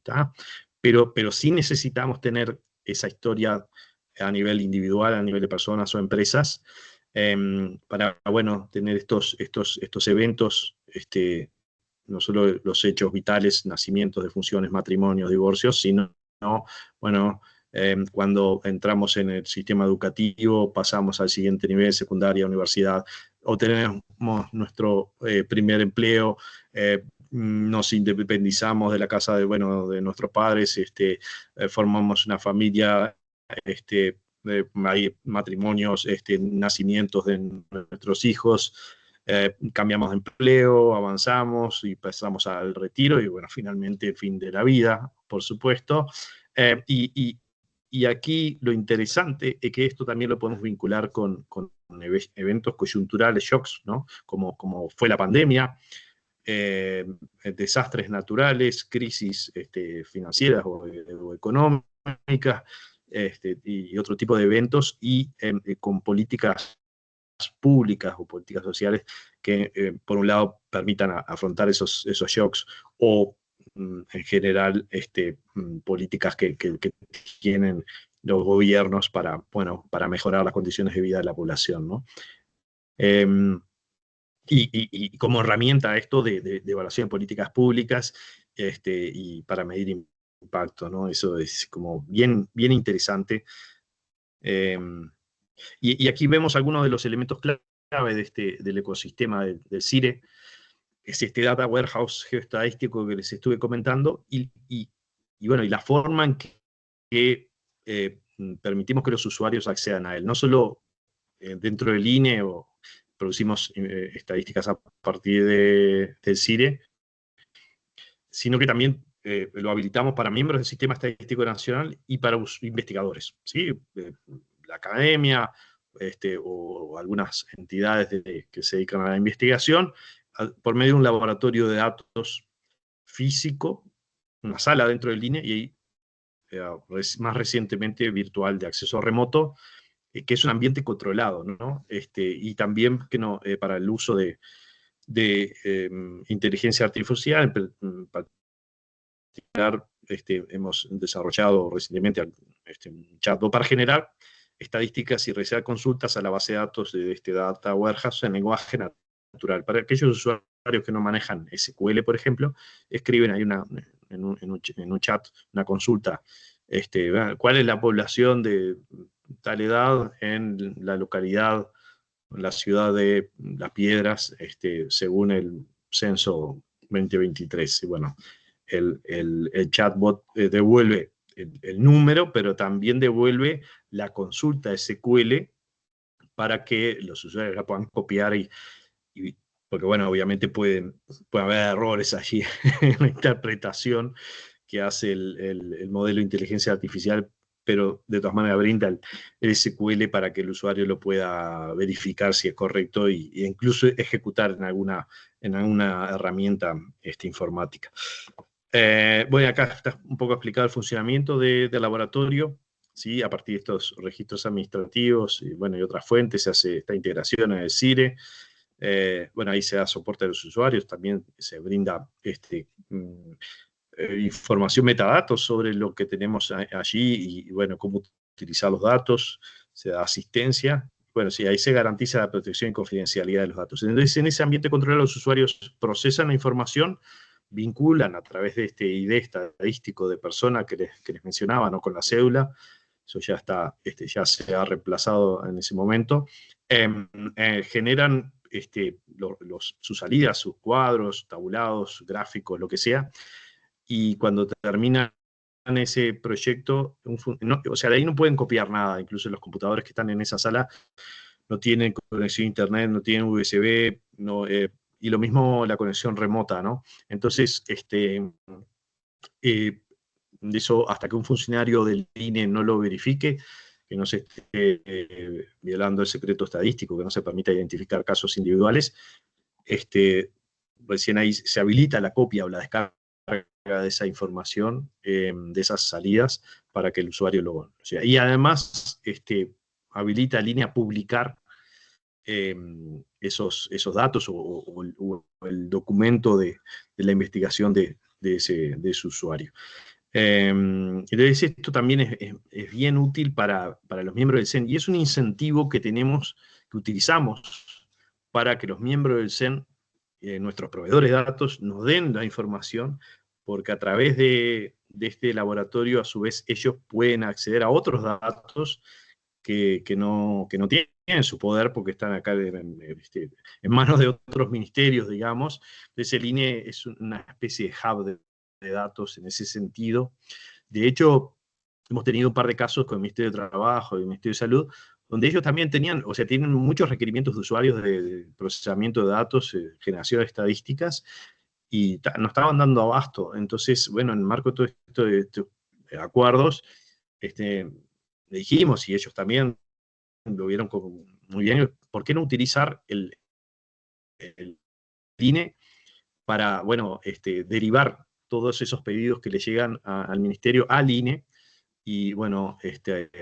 ¿tá? Pero sí necesitamos tener esa historia a nivel individual, a nivel de personas o empresas, para, bueno, tener estos eventos, no solo los hechos vitales, nacimientos, defunciones, matrimonios, divorcios, sino, bueno, cuando entramos en el sistema educativo, pasamos al siguiente nivel, secundaria, universidad, obtenemos nuestro primer empleo, nos independizamos de la casa de nuestros padres, formamos una familia, hay matrimonios, nacimientos de nuestros hijos, cambiamos de empleo, avanzamos y pasamos al retiro y, bueno, finalmente el fin de la vida, por supuesto. Y aquí lo interesante es que esto también lo podemos vincular con eventos coyunturales, shocks, ¿no? Como fue la pandemia, desastres naturales, crisis financieras o económicas, y otro tipo de eventos, y con políticas públicas o políticas sociales que, por un lado, permitan afrontar esos shocks, o en general políticas que tienen los gobiernos para, bueno, para mejorar las condiciones de vida de la población, ¿no? Y como herramienta esto de evaluación de políticas públicas y para medir impacto, ¿no? Eso es como bien interesante. Y aquí vemos algunos de los elementos clave del ecosistema del CIRE. Es este Data Warehouse geoestadístico que les estuve comentando, y bueno, y la forma en que permitimos que los usuarios accedan a él. No solo dentro del INE o producimos estadísticas a partir del CIRE, sino que también lo habilitamos para miembros del Sistema Estadístico Nacional y para investigadores, ¿sí? La academia o algunas entidades que se dedican a la investigación, por medio de un laboratorio de datos físico, una sala dentro del INE, y más recientemente virtual de acceso remoto, que es un ambiente controlado, ¿no? Y también que no, para el uso de inteligencia artificial, en particular, hemos desarrollado recientemente un chatbot para generar estadísticas y realizar consultas a la base de datos de este Data Warehouse en lenguaje natural. Para aquellos usuarios que no manejan SQL, por ejemplo, escriben ahí en un chat una consulta, ¿cuál es la población de tal edad en la localidad, en la ciudad de Las Piedras, según el censo 2023? Y bueno, el chatbot devuelve el número, pero también devuelve la consulta SQL para que los usuarios la puedan copiar porque, bueno, obviamente puede haber errores allí en la interpretación que hace el modelo de inteligencia artificial, pero de todas maneras brinda el SQL para que el usuario lo pueda verificar si es correcto e incluso ejecutar en alguna herramienta informática. Bueno, acá está un poco explicado el funcionamiento del laboratorio, ¿sí? A partir de estos registros administrativos y, bueno, y otras fuentes se hace esta integración en el CIRE. Bueno, ahí se da soporte a los usuarios, también se brinda información, metadatos sobre lo que tenemos allí y, bueno, cómo utilizar los datos, se da asistencia. Bueno, sí, ahí se garantiza la protección y confidencialidad de los datos. Entonces, en ese ambiente controlado, los usuarios procesan la información, vinculan a través de este ID estadístico de persona que les mencionaba, ¿no? Con la cédula. Eso ya está, ya se ha reemplazado en ese momento. Generan sus salidas, sus cuadros, tabulados, gráficos, lo que sea, y cuando terminan ese proyecto, o sea, de ahí no pueden copiar nada. Incluso los computadores que están en esa sala no tienen conexión a internet, no tienen USB, y lo mismo la conexión remota, ¿no? Entonces, eso, hasta que un funcionario del INE no lo verifique, que no se esté violando el secreto estadístico, que no se permita identificar casos individuales, recién ahí se habilita la copia o la descarga de esa información, de esas salidas, para que el usuario lo... O sea, y además habilita el INE a publicar esos datos o el documento de la investigación de ese usuario. Entonces esto también es bien útil para los miembros del CEN, y es un incentivo que utilizamos para que los miembros del CEN, nuestros proveedores de datos, nos den la información, porque a través de este laboratorio, a su vez, ellos pueden acceder a otros datos que no tienen en su poder, porque están acá en manos de otros ministerios, digamos. Entonces el INE es una especie de hub de datos en ese sentido. De hecho, hemos tenido un par de casos con el Ministerio de Trabajo y el Ministerio de Salud, donde ellos también tienen muchos requerimientos de usuarios de procesamiento de datos, generación de estadísticas, y no estaban dando abasto. Entonces, bueno, en el marco de todo esto de acuerdos, le dijimos, y ellos también lo vieron como muy bien, ¿por qué no utilizar el INE para, bueno, derivar todos esos pedidos que le llegan al Ministerio al INE y, bueno,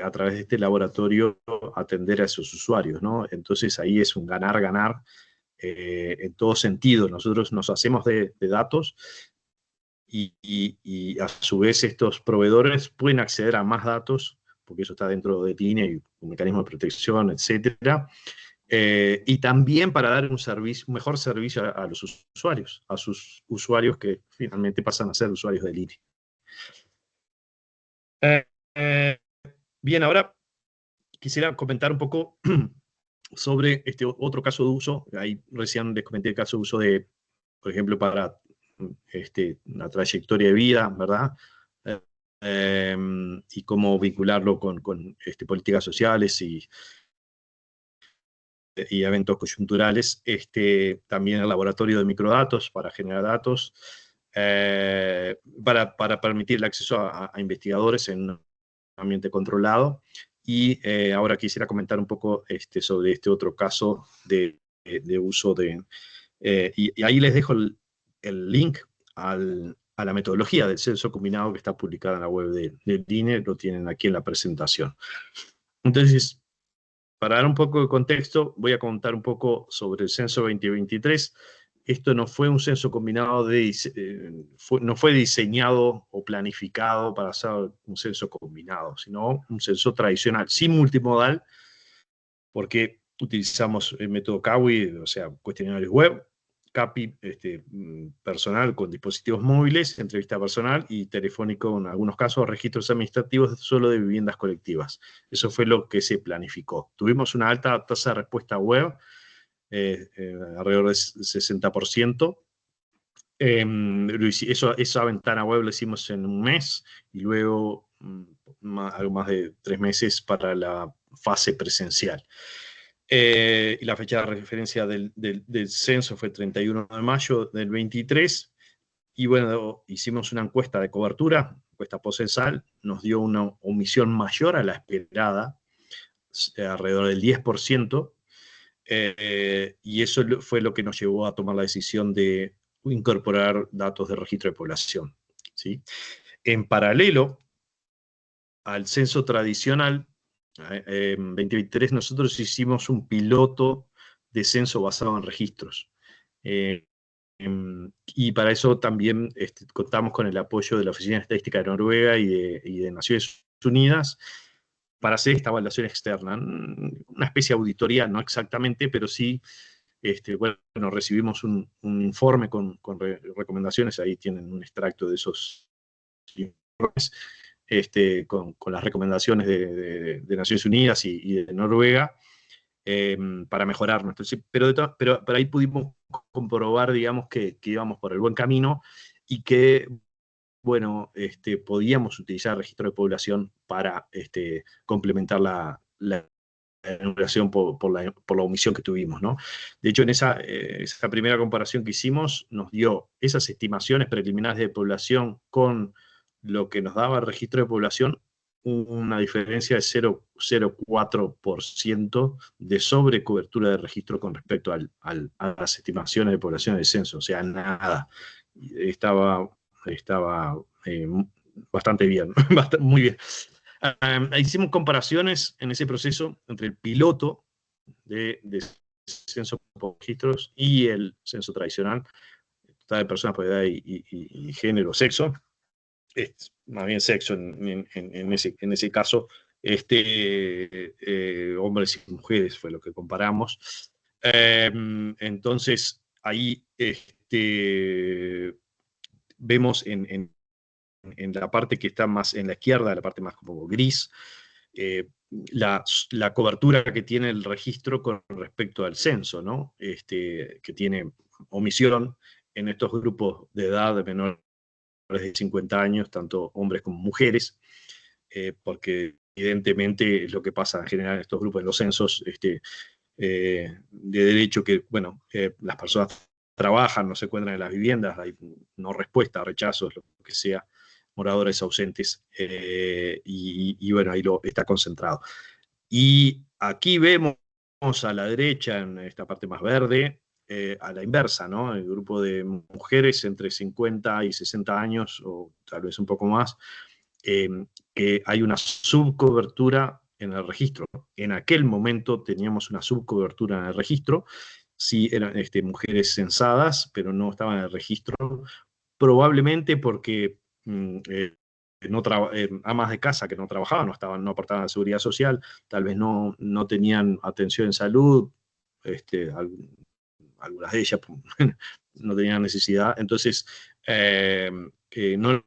a través de este laboratorio atender a esos usuarios, ¿no? Entonces ahí es un ganar-ganar en todo sentido. Nosotros nos hacemos de datos y a su vez estos proveedores pueden acceder a más datos, porque eso está dentro de INE y un mecanismo de protección, etcétera. Y también para dar un mejor servicio a los usuarios, a sus usuarios que finalmente pasan a ser usuarios del INE. Bien, ahora quisiera comentar un poco sobre este otro caso de uso. Ahí recién les comenté el caso de uso de, por ejemplo, para una trayectoria de vida, ¿verdad? Y cómo vincularlo con políticas sociales y eventos coyunturales. También el laboratorio de microdatos para generar datos, para permitir el acceso a investigadores en un ambiente controlado. Y ahora quisiera comentar un poco sobre este otro caso de uso de... y ahí les dejo el link a la metodología del censo combinado que está publicada en la web del INE, lo tienen aquí en la presentación. Entonces, para dar un poco de contexto, voy a contar un poco sobre el censo 2023. Esto no fue un censo combinado, no fue diseñado o planificado para hacer un censo combinado, sino un censo tradicional, sin multimodal, porque utilizamos el método CAWI, o sea, cuestionarios web, CAPI personal con dispositivos móviles, entrevista personal y telefónico en algunos casos, registros administrativos solo de viviendas colectivas. Eso fue lo que se planificó. Tuvimos una alta tasa de respuesta web, alrededor del 60%. Esa ventana web lo hicimos en un mes y luego algo más de 3 meses para la fase presencial. Y la fecha de referencia del censo fue 31 de mayo del 23. Y bueno, hicimos una encuesta de cobertura, encuesta poscensal, nos dio una omisión mayor a la esperada, alrededor del 10%, y eso fue lo que nos llevó a tomar la decisión de incorporar datos de registro de población, ¿sí? En paralelo al censo tradicional, en 2023 nosotros hicimos un piloto de censo basado en registros. Y para eso también contamos con el apoyo de la Oficina de Estadística de Noruega y de Naciones Unidas para hacer esta evaluación externa. Una especie de auditoría, no exactamente, pero sí, bueno, recibimos un informe con recomendaciones, ahí tienen un extracto de esos informes, con las recomendaciones de Naciones Unidas y de Noruega, para mejorar nuestro... Pero ahí pudimos comprobar, digamos, que íbamos por el buen camino y que, bueno, podíamos utilizar el registro de población para complementar la enumeración por la omisión que tuvimos, ¿no? De hecho, en esa primera comparación que hicimos, nos dio esas estimaciones preliminares de población con lo que nos daba el registro de población, una diferencia de 0,04% de sobrecobertura de registro con respecto a las estimaciones de población del censo, o sea, nada. Estaba bastante bien, muy bien. Hicimos comparaciones en ese proceso entre el piloto de censo por registros y el censo tradicional, total de personas por edad y género, sexo. Más bien sexo en ese caso, hombres y mujeres fue lo que comparamos. Entonces, ahí vemos en la parte que está más en la izquierda, la parte más como gris, la cobertura que tiene el registro con respecto al censo, ¿no? Que tiene omisión en estos grupos de edad de menores de 50 años, tanto hombres como mujeres, porque evidentemente es lo que pasa en general en estos grupos, en los censos de derecho, que, bueno, las personas trabajan, no se encuentran en las viviendas, hay no respuesta, rechazos, lo que sea, moradores ausentes, y bueno, ahí está concentrado. Y aquí vemos a la derecha, en esta parte más verde, a la inversa, ¿no? El grupo de mujeres entre 50 y 60 años, o tal vez un poco más, que hay una subcobertura en el registro. En aquel momento teníamos una subcobertura en el registro, sí eran mujeres censadas, pero no estaban en el registro, probablemente porque amas de casa que no trabajaban, no aportaban a la seguridad social, tal vez no tenían atención en salud, algunas de ellas no tenían necesidad, entonces no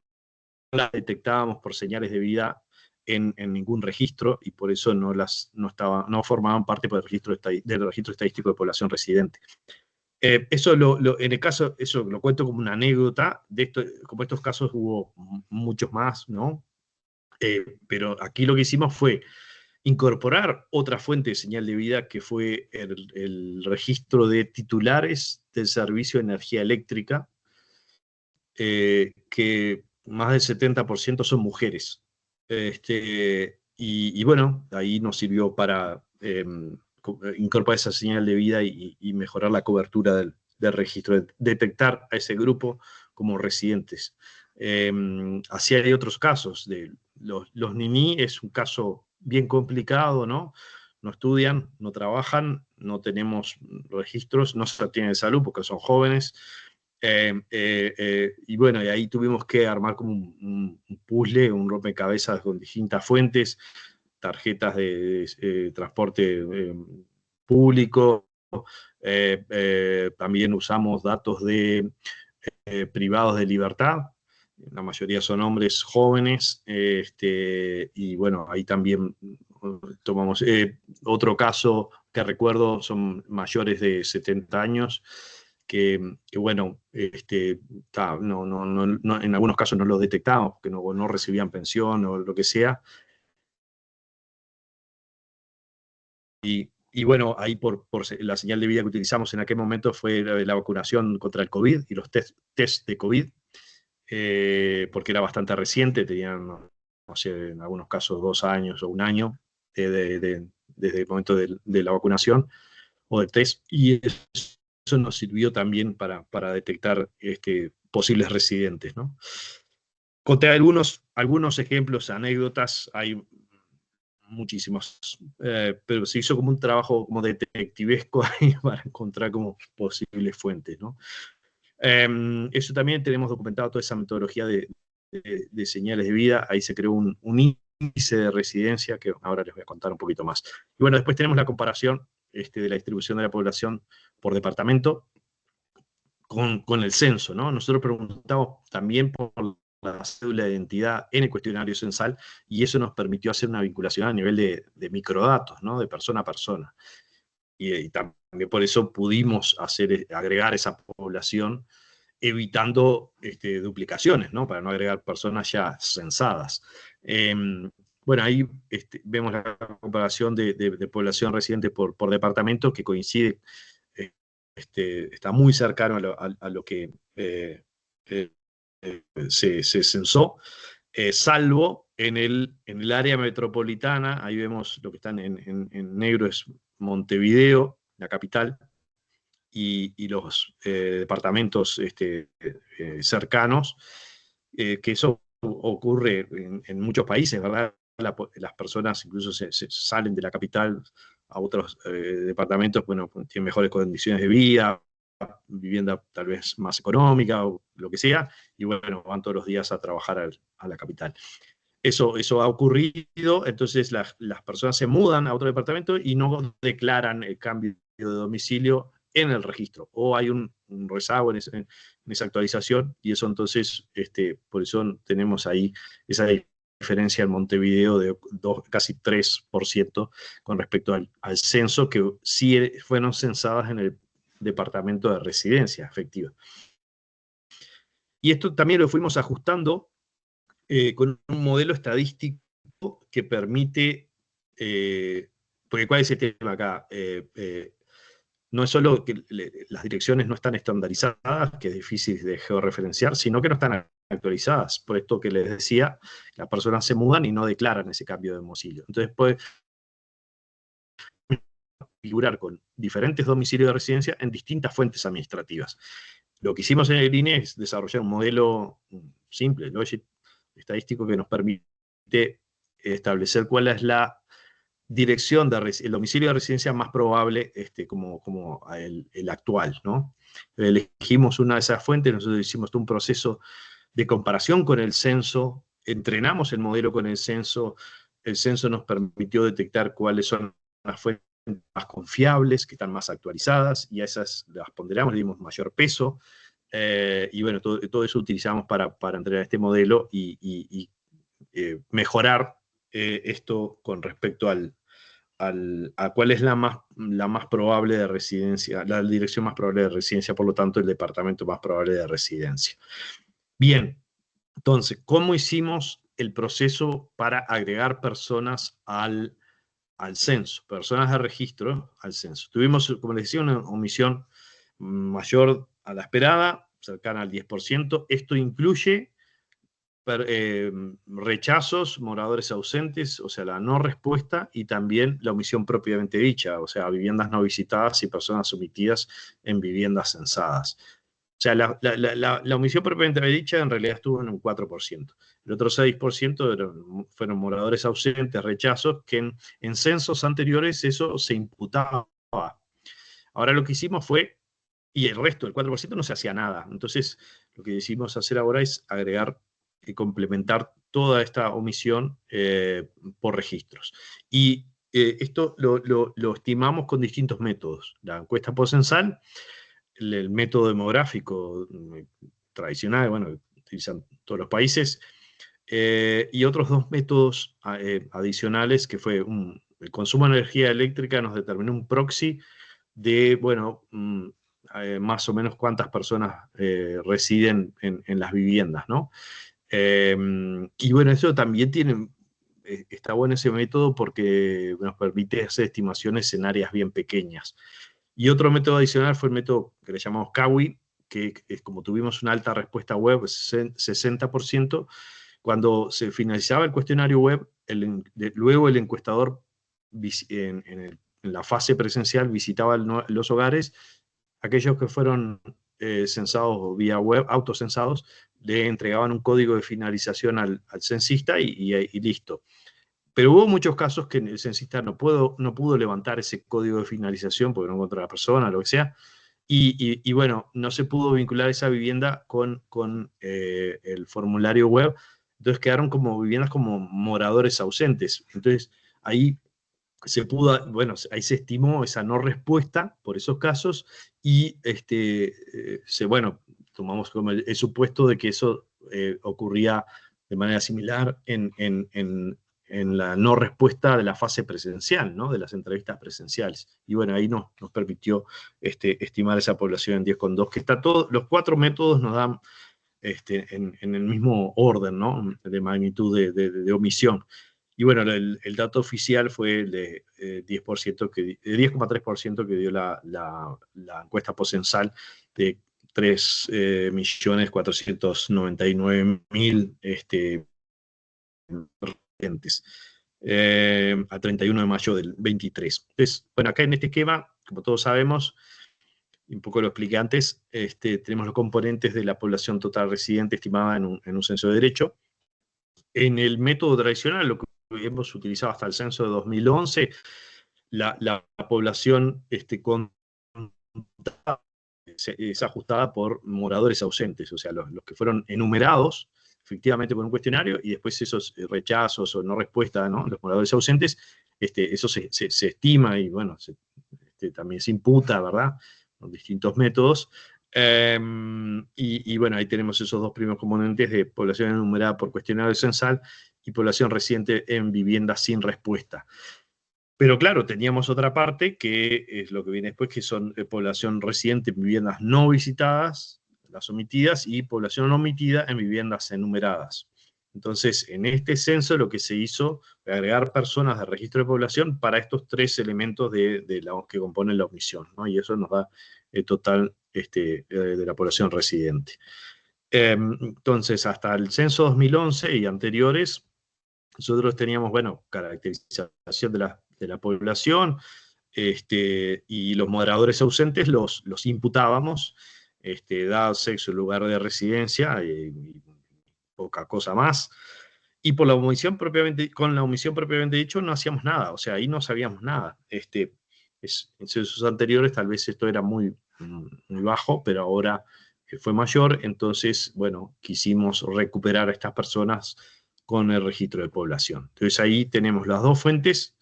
las detectábamos por señales de vida en ningún registro, y por eso no formaban parte del registro estadístico de población residente. Eso en el caso, eso lo cuento como una anécdota. Como estos casos hubo muchos más, ¿no? Pero aquí lo que hicimos fue incorporar otra fuente de señal de vida, que fue el registro de titulares del servicio de energía eléctrica, que más del 70% son mujeres. Y bueno, ahí nos sirvió para incorporar esa señal de vida y mejorar la cobertura del registro, detectar a ese grupo como residentes. Así hay otros casos. Los niní es un caso bien complicado, ¿no? No estudian, no trabajan, no tenemos registros, no se atienden de salud porque son jóvenes. Y bueno, y ahí tuvimos que armar como un puzzle, un rompecabezas con distintas fuentes, tarjetas de transporte público. También usamos datos de privados de libertad. La mayoría son hombres jóvenes, y bueno, ahí también tomamos otro caso que recuerdo, son mayores de 70 años, que bueno, en algunos casos no los detectamos, porque no recibían pensión o lo que sea. Y bueno, ahí por la señal de vida que utilizamos en aquel momento fue la vacunación contra el COVID y los test de COVID, porque era bastante reciente, tenían, no sé, en algunos casos 2 años o 1 año desde el momento de la vacunación o del test, y eso nos sirvió también para detectar posibles residentes, ¿no? Conté algunos ejemplos, anécdotas, hay muchísimos, pero se hizo como un trabajo como detectivesco ahí para encontrar como posibles fuentes, ¿no? Eso también tenemos documentado, toda esa metodología de señales de vida. Ahí se creó un índice de residencia que ahora les voy a contar un poquito más. Y bueno, después tenemos la comparación de la distribución de la población por departamento con el censo, ¿no? Nosotros preguntamos también por la cédula de identidad en el cuestionario censal, y eso nos permitió hacer una vinculación a nivel de microdatos, ¿no? De persona a persona. Y también por eso pudimos agregar esa población, evitando duplicaciones, ¿no? Para no agregar personas ya censadas. Bueno, ahí vemos la comparación de población residente por departamento, que coincide, está muy cercano a lo que se censó, salvo en el área metropolitana. Ahí vemos lo que está en negro, es Montevideo, la capital, y los departamentos cercanos, que eso ocurre en muchos países, ¿verdad? Las personas incluso se salen de la capital a otros departamentos, bueno, tienen mejores condiciones de vida, vivienda tal vez más económica o lo que sea, y bueno, van todos los días a trabajar a la capital. Eso ha ocurrido, entonces las personas se mudan a otro departamento y no declaran el cambio de domicilio en el registro, o hay un rezago en esa actualización, y eso entonces, por eso tenemos ahí esa diferencia en Montevideo de casi 3% con respecto al censo, que sí fueron censadas en el departamento de residencia efectiva. Y esto también lo fuimos ajustando con un modelo estadístico que permite, porque ¿cuál es el tema acá? no es solo que las direcciones no están estandarizadas, que es difícil de georreferenciar, sino que no están actualizadas. Por esto que les decía, las personas se mudan y no declaran ese cambio de domicilio. Entonces puede figurar con diferentes domicilios de residencia en distintas fuentes administrativas. Lo que hicimos en el INE es desarrollar un modelo simple, lógico, estadístico, que nos permite establecer cuál es la dirección el domicilio de residencia más probable, como el actual, ¿no? Elegimos una de esas fuentes, nosotros hicimos un proceso de comparación con el censo, entrenamos el modelo con el censo nos permitió detectar cuáles son las fuentes más confiables, que están más actualizadas, y a esas las ponderamos, le dimos mayor peso, y bueno, todo eso utilizamos para entrenar este modelo y mejorar esto con respecto a cuál es la más probable de residencia, la dirección más probable de residencia, por lo tanto, el departamento más probable de residencia. Bien, entonces, ¿cómo hicimos el proceso para agregar personas al censo, personas de registro al censo? Tuvimos, como les decía, una omisión mayor a la esperada, cercana al 10%. Esto incluye rechazos, moradores ausentes, o sea, la no respuesta, y también la omisión propiamente dicha, o sea, viviendas no visitadas y personas omitidas en viviendas censadas. O sea, la omisión propiamente dicha en realidad estuvo en un 4%. El otro 6% fueron moradores ausentes, rechazos, que en censos anteriores eso se imputaba. Ahora lo que hicimos fue, y el resto, el 4%, no se hacía nada. Entonces, lo que decidimos hacer ahora es agregar y complementar toda esta omisión por registros. Y esto lo estimamos con distintos métodos. La encuesta postcensal, el método demográfico tradicional, bueno, utilizan todos los países, y otros dos métodos adicionales, que fue el consumo de energía eléctrica, nos determinó un proxy de, bueno, más o menos cuántas personas residen en las viviendas, ¿no? Y bueno, eso también está bueno ese método porque nos permite hacer estimaciones en áreas bien pequeñas. Y otro método adicional fue el método que le llamamos CAWI, que es como tuvimos una alta respuesta web, 60%, cuando se finalizaba el cuestionario web, luego el encuestador en la fase presencial visitaba los hogares, aquellos que fueron censados vía web, autocensados, le entregaban un código de finalización al censista y listo. Pero hubo muchos casos que el censista no pudo levantar ese código de finalización porque no encontró a la persona, lo que sea, y bueno, no se pudo vincular esa vivienda con el formulario web, entonces quedaron como viviendas como moradores ausentes. Entonces ahí ahí se estimó esa no respuesta por esos casos y bueno, tomamos como el supuesto de que eso ocurría de manera similar en la no respuesta de la fase presencial, ¿no? De las entrevistas presenciales. Y bueno, ahí nos permitió estimar esa población en 10,2, que está todo, los cuatro métodos nos dan en el mismo orden, ¿no? De magnitud de omisión. Y bueno, el dato oficial fue el de 10,3% que dio la encuesta postcensal de 3.499.000 residentes a 31 de mayo del 23. Entonces, bueno, acá en este esquema, como todos sabemos, y un poco lo expliqué antes, tenemos los componentes de la población total residente estimada en un censo de derecho. En el método tradicional, lo que hemos utilizado hasta el censo de 2011, la población es ajustada por moradores ausentes, o sea, los que fueron enumerados efectivamente por un cuestionario, y después esos rechazos o no respuesta, ¿no? Los moradores ausentes, eso se estima y bueno, también se imputa, ¿verdad? Con distintos métodos. Y bueno, ahí tenemos esos dos primeros componentes de población enumerada por cuestionario censal y población residente en viviendas sin respuesta. Pero claro, teníamos otra parte que es lo que viene después, que son población residente en viviendas no visitadas, las omitidas, y población no omitida en viviendas enumeradas. Entonces, en este censo lo que se hizo fue agregar personas de registro de población para estos 3 elementos que componen la omisión, ¿no? Y eso nos da el total de la población residente. Entonces, hasta el censo 2011 y anteriores, nosotros teníamos, bueno, caracterización de la población, y los moderadores ausentes los imputábamos, edad, sexo, lugar de residencia, y poca cosa más. Y con la omisión propiamente dicho, no hacíamos nada, o sea, ahí no sabíamos nada. En censos anteriores tal vez esto era muy bajo, pero ahora fue mayor, entonces, bueno, quisimos recuperar a estas personas con el registro de población. Entonces ahí tenemos las dos fuentes.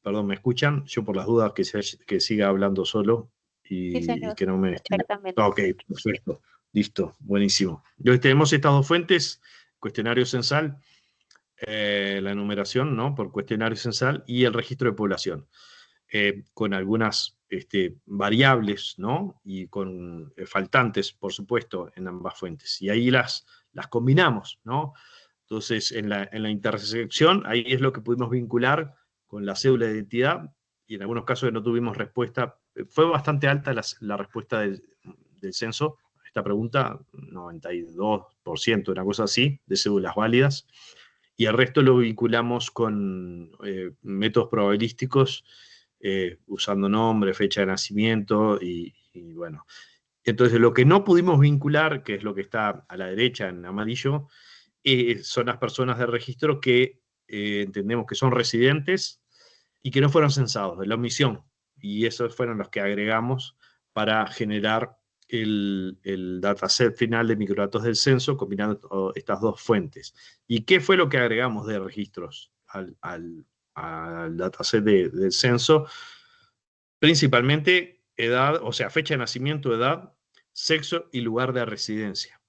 Perdón, ¿me escuchan? Yo por las dudas que siga hablando solo
Sí,
y
señor,
que no me...
perfectamente.
Ok, perfecto. Listo, buenísimo. Entonces tenemos estas dos fuentes, cuestionario censal, la enumeración, ¿no? Por cuestionario censal y el registro de población, con algunas variables, ¿no? Y con faltantes, por supuesto, en ambas fuentes. Y ahí las combinamos, ¿no? Entonces, en la intersección, ahí es lo que pudimos vincular con la cédula de identidad, y en algunos casos que no tuvimos respuesta, fue bastante alta la respuesta del censo a esta pregunta, 92%, una cosa así, de cédulas válidas, y el resto lo vinculamos con métodos probabilísticos, usando nombre, fecha de nacimiento, y bueno. Entonces, lo que no pudimos vincular, que es lo que está a la derecha en amarillo, son las personas de registro que entendemos que son residentes y que no fueron censados, de la omisión. Y esos fueron los que agregamos para generar el dataset final de microdatos del censo, combinando estas dos fuentes. ¿Y qué fue lo que agregamos de registros al dataset del censo? Principalmente edad, o sea, fecha de nacimiento, edad, sexo y lugar de residencia.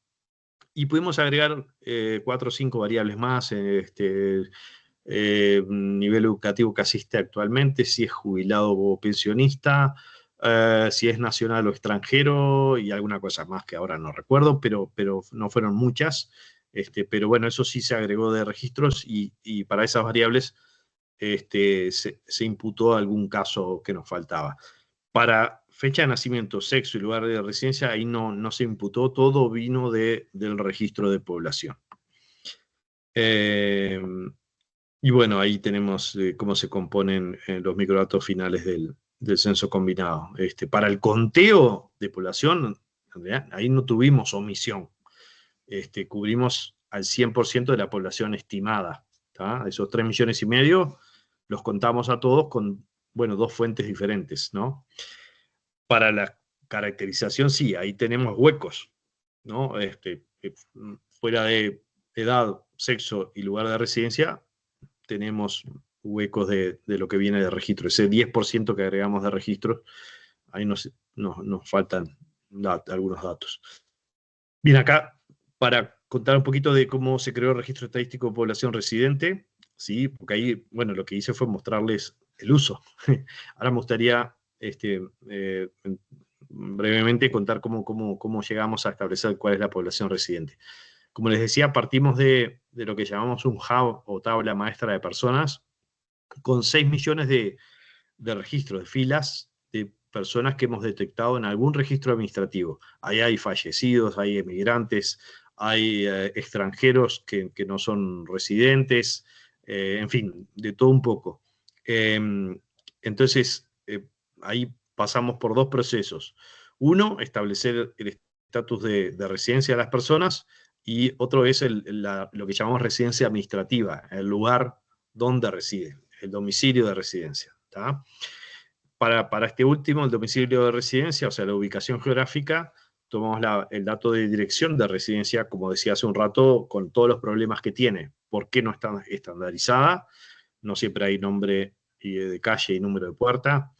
Y pudimos agregar 4 o 5 variables más, nivel educativo que asiste actualmente, si es jubilado o pensionista, si es nacional o extranjero, y alguna cosa más que ahora no recuerdo, pero no fueron muchas. Pero bueno, eso sí se agregó de registros, y para esas variables se imputó algún caso que nos faltaba. Para fecha de nacimiento, sexo y lugar de residencia, ahí no se imputó, todo vino del registro de población. Y bueno, ahí tenemos cómo se componen los microdatos finales del censo combinado. Para el conteo de población, en realidad, ahí no tuvimos omisión. Cubrimos al 100% de la población estimada. ¿tá? Esos 3,5 millones los contamos a todos con, bueno, 2 fuentes diferentes, ¿no? Para la caracterización, sí, ahí tenemos huecos, ¿no? Fuera de edad, sexo y lugar de residencia, tenemos huecos de lo que viene de registro. Ese 10% que agregamos de registro, ahí nos faltan algunos datos. Bien, acá, para contar un poquito de cómo se creó el registro estadístico de población residente, ¿sí? Porque ahí, bueno, lo que hice fue mostrarles el uso. Ahora me gustaría brevemente contar cómo llegamos a establecer cuál es la población residente. Como les decía, partimos de lo que llamamos un hub o tabla maestra de personas, con 6 millones de registros, de filas de personas que hemos detectado en algún registro administrativo. Ahí hay fallecidos, hay emigrantes, hay extranjeros que no son residentes, en fin, de todo un poco. Entonces, ahí pasamos por 2 procesos. Uno, establecer el estatus de residencia de las personas, y otro es lo que llamamos residencia administrativa, el lugar donde residen, el domicilio de residencia. ¿tá? Para este último, el domicilio de residencia, o sea, la ubicación geográfica, tomamos el dato de dirección de residencia, como decía hace un rato, con todos los problemas que tiene. ¿Por qué no está estandarizada? No siempre hay nombre de calle y número de puerta.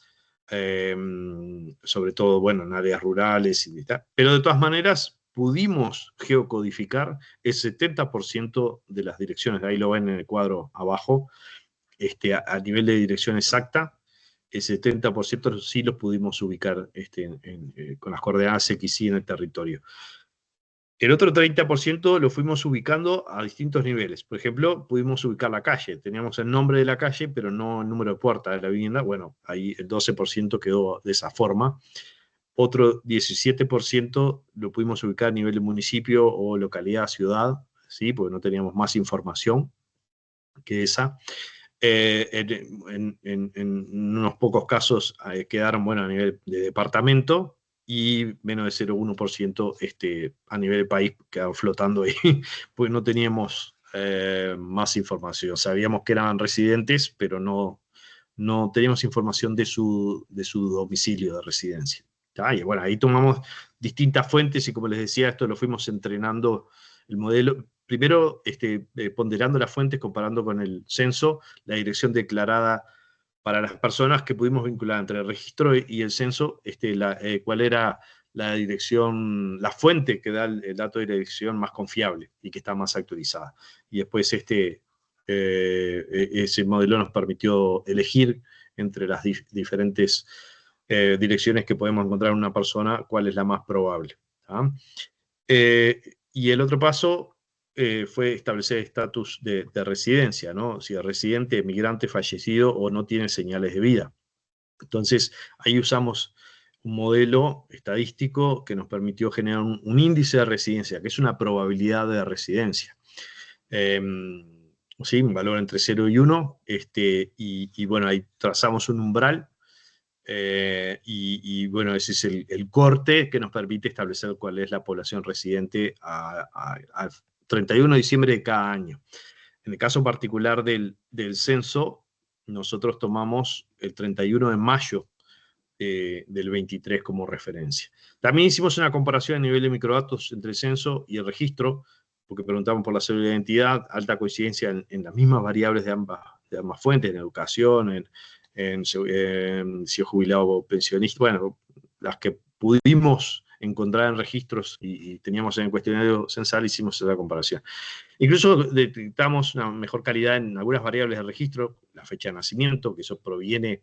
Sobre todo, bueno, en áreas rurales y tal. Pero de todas maneras, pudimos geocodificar el 70% de las direcciones. Ahí lo ven en el cuadro abajo. A nivel de dirección exacta, el 70% sí los pudimos ubicar con las coordenadas X y en el territorio. El otro 30% lo fuimos ubicando a distintos niveles. Por ejemplo, pudimos ubicar la calle. Teníamos el nombre de la calle, pero no el número de puerta de la vivienda. Bueno, ahí el 12% quedó de esa forma. Otro 17% lo pudimos ubicar a nivel de municipio o localidad, ciudad, ¿sí? Porque no teníamos más información que esa. En unos pocos casos quedaron, bueno, a nivel de departamento, y menos de 0,1% a nivel de país quedaron flotando ahí, pues no teníamos más información. Sabíamos que eran residentes, pero no teníamos información de su domicilio de residencia. ¿Tá? Y bueno, ahí tomamos distintas fuentes y, como les decía, esto lo fuimos entrenando el modelo. Primero, ponderando las fuentes, comparando con el censo, la dirección declarada para las personas que pudimos vincular entre el registro y el censo, cuál era la dirección, la fuente que da el dato de la dirección más confiable y que está más actualizada. Y después ese modelo nos permitió elegir entre las diferentes direcciones que podemos encontrar en una persona cuál es la más probable. ¿Tá? Y el otro paso fue establecer estatus de residencia, ¿no? Si es residente, migrante, fallecido o no tiene señales de vida. Entonces, ahí usamos un modelo estadístico que nos permitió generar un índice de residencia, que es una probabilidad de residencia. Sí, un valor entre 0 y 1, y bueno, ahí trazamos un umbral, y bueno, ese es el corte que nos permite establecer cuál es la población residente al 31 de diciembre de cada año. En el caso particular del censo, nosotros tomamos el 31 de mayo del 23 como referencia. También hicimos una comparación a nivel de microdatos entre el censo y el registro, porque preguntamos por la cédula de identidad, alta coincidencia en las mismas variables de ambas fuentes, en educación, en si es jubilado o pensionista, bueno, las que pudimos encontrar en registros y teníamos en el cuestionario censal, hicimos esa comparación. Incluso detectamos una mejor calidad en algunas variables de registro, la fecha de nacimiento, que eso proviene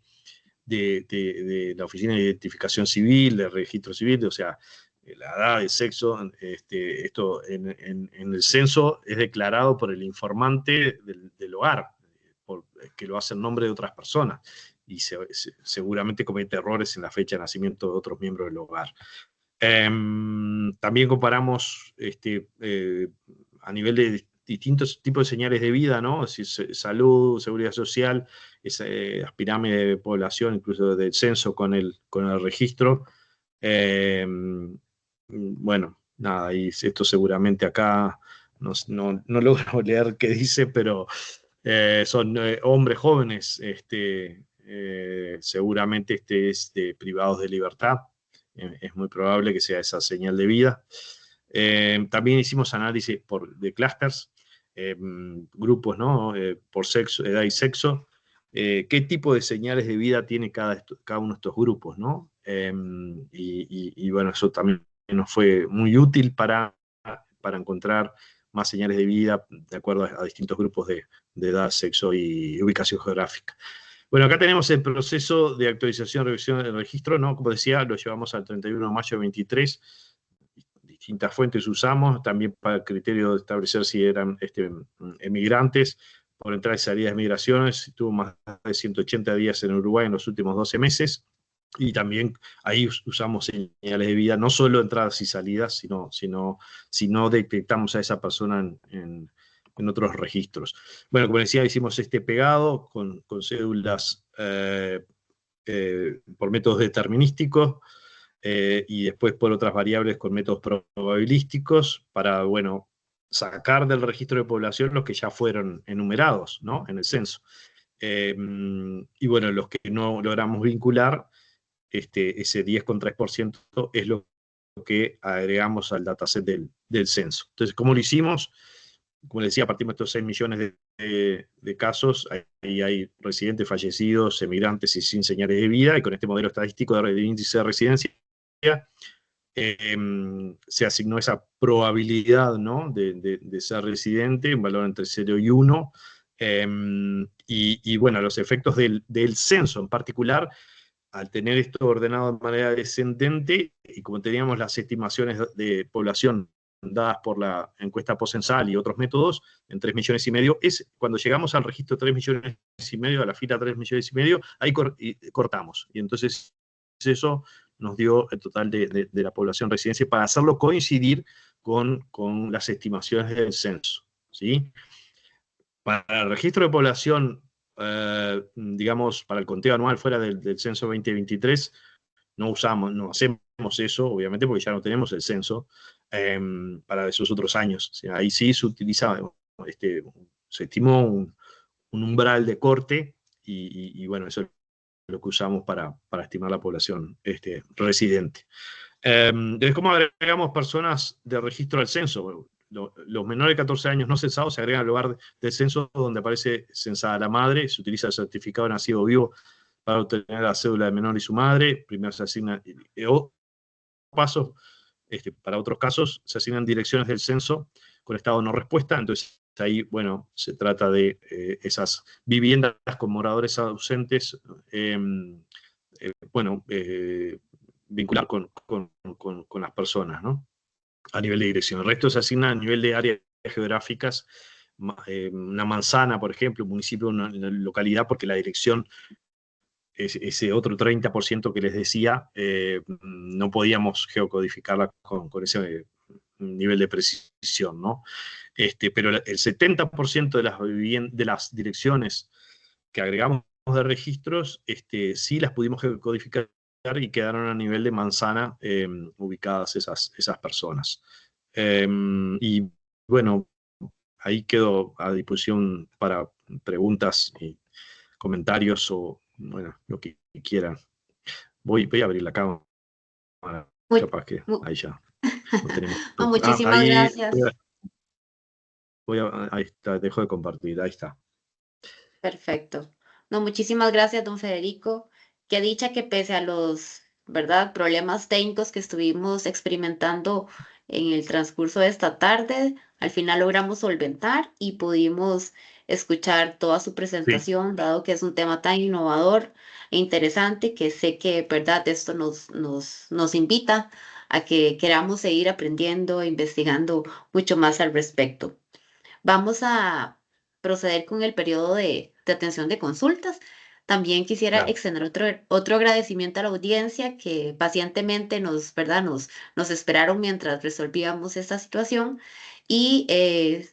de la Oficina de Identificación Civil, del Registro Civil, o sea, la edad, el sexo. Esto en el censo es declarado por el informante del hogar, que lo hace en nombre de otras personas, y seguramente comete errores en la fecha de nacimiento de otros miembros del hogar. También comparamos a nivel de distintos tipos de señales de vida, ¿no? Salud, seguridad social, las pirámides de población, incluso del censo con el registro. Bueno, nada, y esto seguramente acá no logro leer qué dice, pero son hombres jóvenes, seguramente es de privados de libertad. Es muy probable que sea esa señal de vida. También hicimos análisis de clústeres, grupos, ¿no? Por sexo, edad y sexo. ¿Qué tipo de señales de vida tiene cada uno de estos grupos, ¿no? Y bueno, eso también nos fue muy útil para encontrar más señales de vida de acuerdo a distintos grupos de edad, sexo y ubicación geográfica. Bueno, acá tenemos el proceso de actualización, revisión del registro, ¿no? Como decía, lo llevamos al 31 de mayo de 23. Distintas fuentes usamos, también para el criterio de establecer si eran emigrantes por entradas y salidas de migraciones. Tuvo más de 180 días en Uruguay en los últimos 12 meses. Y también ahí usamos señales de vida, no solo entradas y salidas, sino detectamos a esa persona en otros registros. Bueno, como decía, hicimos este pegado con cédulas por métodos determinísticos, y después por otras variables con métodos probabilísticos para, bueno, sacar del registro de población los que ya fueron enumerados, ¿no? En el censo. Y bueno, los que no logramos vincular, ese 10,3% es lo que agregamos al dataset del censo. Entonces, ¿cómo lo hicimos? Como les decía, partimos de estos 6 millones de casos. Ahí hay residentes, fallecidos, emigrantes y sin señales de vida, y con este modelo estadístico de índice de residencia se asignó esa probabilidad, ¿no? de ser residente, un valor entre 0 y 1, y bueno, los efectos del censo en particular, al tener esto ordenado de manera descendente, y como teníamos las estimaciones de población dadas por la encuesta postcensal y otros métodos, en 3,5 millones. Cuando llegamos al registro de 3,5 millones, a la fila 3,5 millones, ahí cortamos. Y entonces eso nos dio el total de la población residente para hacerlo coincidir con las estimaciones del censo, ¿sí? Para el registro de población, digamos, para el conteo anual fuera del censo 2023, no hacemos eso, obviamente, porque ya no tenemos el censo para esos otros años. O sea, ahí sí se utiliza, se estimó un umbral de corte y bueno, eso es lo que usamos para estimar la población residente. Entonces, ¿cómo agregamos personas de registro al censo? Bueno, los menores de 14 años no censados se agregan al lugar del censo donde aparece censada la madre, se utiliza el certificado de nacido vivo para obtener la cédula del menor y su madre. Primero se asigna pasos, para otros casos se asignan direcciones del censo con estado no respuesta. Entonces ahí, bueno, se trata de esas viviendas con moradores ausentes, vincular con las personas, ¿no? A nivel de dirección. El resto se asigna a nivel de áreas geográficas, una manzana, por ejemplo, un municipio, una localidad, porque la dirección, ese otro 30% que les decía, no podíamos geocodificarla con ese nivel de precisión, ¿no? Pero el 70% de las direcciones que agregamos de registros, sí las pudimos geocodificar y quedaron a nivel de manzana ubicadas esas personas. Y bueno, ahí quedo a disposición para preguntas y comentarios o, bueno, lo que quieran. Voy a abrir la cámara, capaz que ahí ya no tenemos.
Muchísimas gracias.
Ahí está, dejo de compartir, ahí está.
Perfecto. No, muchísimas gracias, don Federico. Qué dicha que pese a los, ¿verdad?, problemas técnicos que estuvimos experimentando en el transcurso de esta tarde, al final logramos solventar y pudimos escuchar toda su presentación, dado que es un tema tan innovador e interesante que sé que, ¿verdad?, esto nos invita a que queramos seguir aprendiendo e investigando mucho más al respecto. Vamos a proceder con el periodo de atención de consultas. También quisiera
Claro.
extender otro agradecimiento a la audiencia que pacientemente ¿verdad? Nos esperaron mientras resolvíamos esta situación y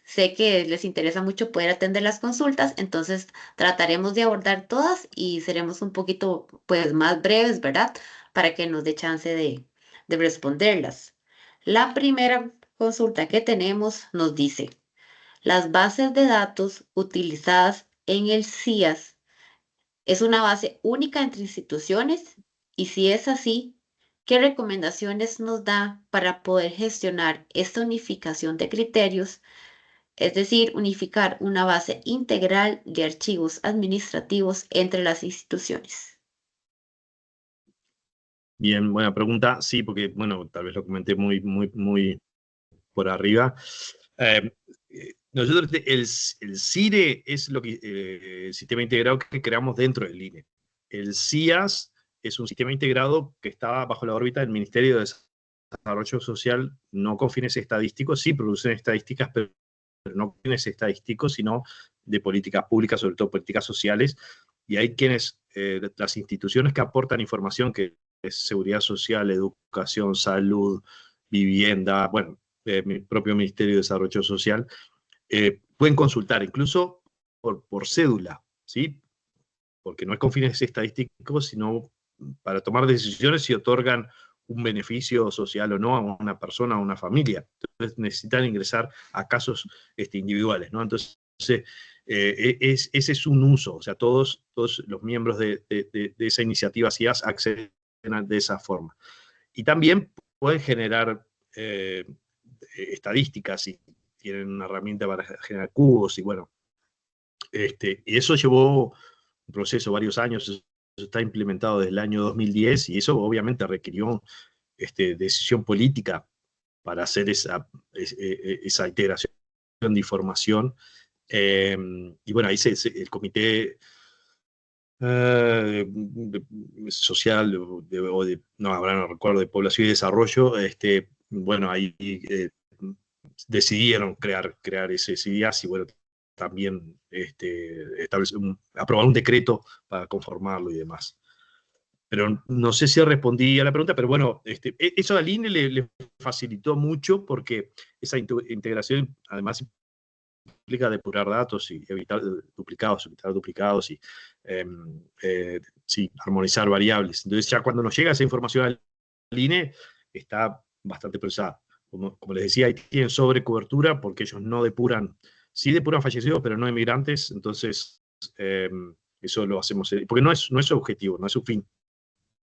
sé que les interesa mucho poder atender las consultas, entonces trataremos de abordar todas y seremos un poquito pues más breves, ¿verdad? Para que nos dé chance de responderlas. La primera consulta que tenemos nos dice: las bases de datos utilizadas en el CIAS es una base única entre instituciones y si es así, ¿qué recomendaciones nos da para poder gestionar esta unificación de criterios? Es decir, unificar una base integral de archivos administrativos entre las instituciones.
Bien, buena pregunta. Sí, porque, bueno, tal vez lo comenté muy por arriba. Nosotros, el CIRE es el sistema integrado que creamos dentro del INE. El CIAS es un sistema integrado que está bajo la órbita del Ministerio de Desarrollo Social, no con fines estadísticos, sí producen estadísticas, pero no con fines estadísticos, sino de políticas públicas, sobre todo políticas sociales. Y hay las instituciones que aportan información, que es seguridad social, educación, salud, vivienda, bueno, mi propio Ministerio de Desarrollo Social, pueden consultar incluso por cédula, ¿sí? Porque no es con fines estadísticos, sino para tomar decisiones si otorgan un beneficio social o no a una persona o a una familia. Entonces necesitan ingresar a casos individuales, ¿no? Entonces, ese es un uso, o sea, todos los miembros de esa iniciativa CIAS acceden de esa forma. Y también pueden generar estadísticas y tienen una herramienta para generar cubos y bueno, y eso llevó un proceso, varios años, eso está implementado desde el año 2010 y eso obviamente requirió decisión política para hacer esa integración de información. Y bueno, ahí el comité social no recuerdo, de población y desarrollo, bueno, ahí decidieron crear ese CIDIAS y bueno, también aprobar un decreto para conformarlo y demás. Pero no sé si respondí a la pregunta, pero bueno, eso al INE le facilitó mucho porque esa integración además implica depurar datos y evitar duplicados y sí, armonizar variables. Entonces ya cuando nos llega esa información al INE está bastante procesada. Como les decía, ahí tienen sobrecobertura porque ellos no depuran, sí depuran fallecidos, pero no emigrantes, entonces eso lo hacemos, porque no es su objetivo, no es su fin,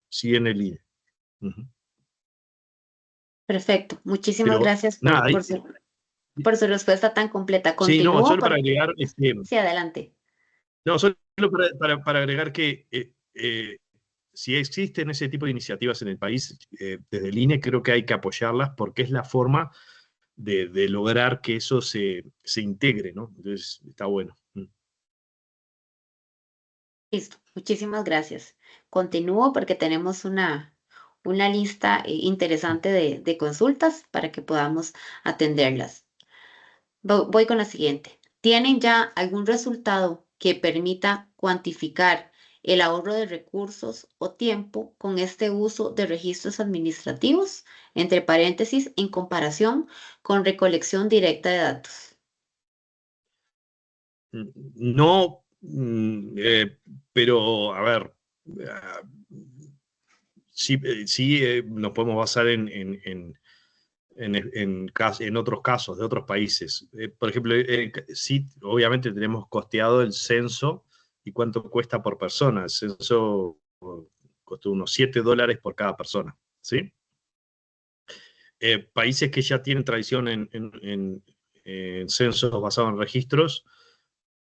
sí en el INE.
Perfecto. Muchísimas
Pero
gracias
nada,
por su respuesta tan completa.
sí, no,
Continúo.
solo para agregar,
Sí, adelante.
no, solo para agregar que si existen ese tipo de iniciativas en el país, desde el INE creo que hay que apoyarlas porque es la forma de lograr que eso se integre, ¿no? Entonces, está bueno.
Listo. Muchísimas gracias. Continúo porque tenemos una lista interesante de consultas para que podamos atenderlas. Voy con la siguiente. ¿Tienen ya algún resultado que permita cuantificar el ahorro de recursos o tiempo con este uso de registros administrativos, entre paréntesis, en comparación con recolección directa de datos?
No, pero a ver, sí nos podemos basar en otros casos de otros países. Por ejemplo, sí, obviamente tenemos costeado el censo y cuánto cuesta por persona. El censo costó unos $7 por cada persona, ¿sí? Países que ya tienen tradición en censos basados en registros,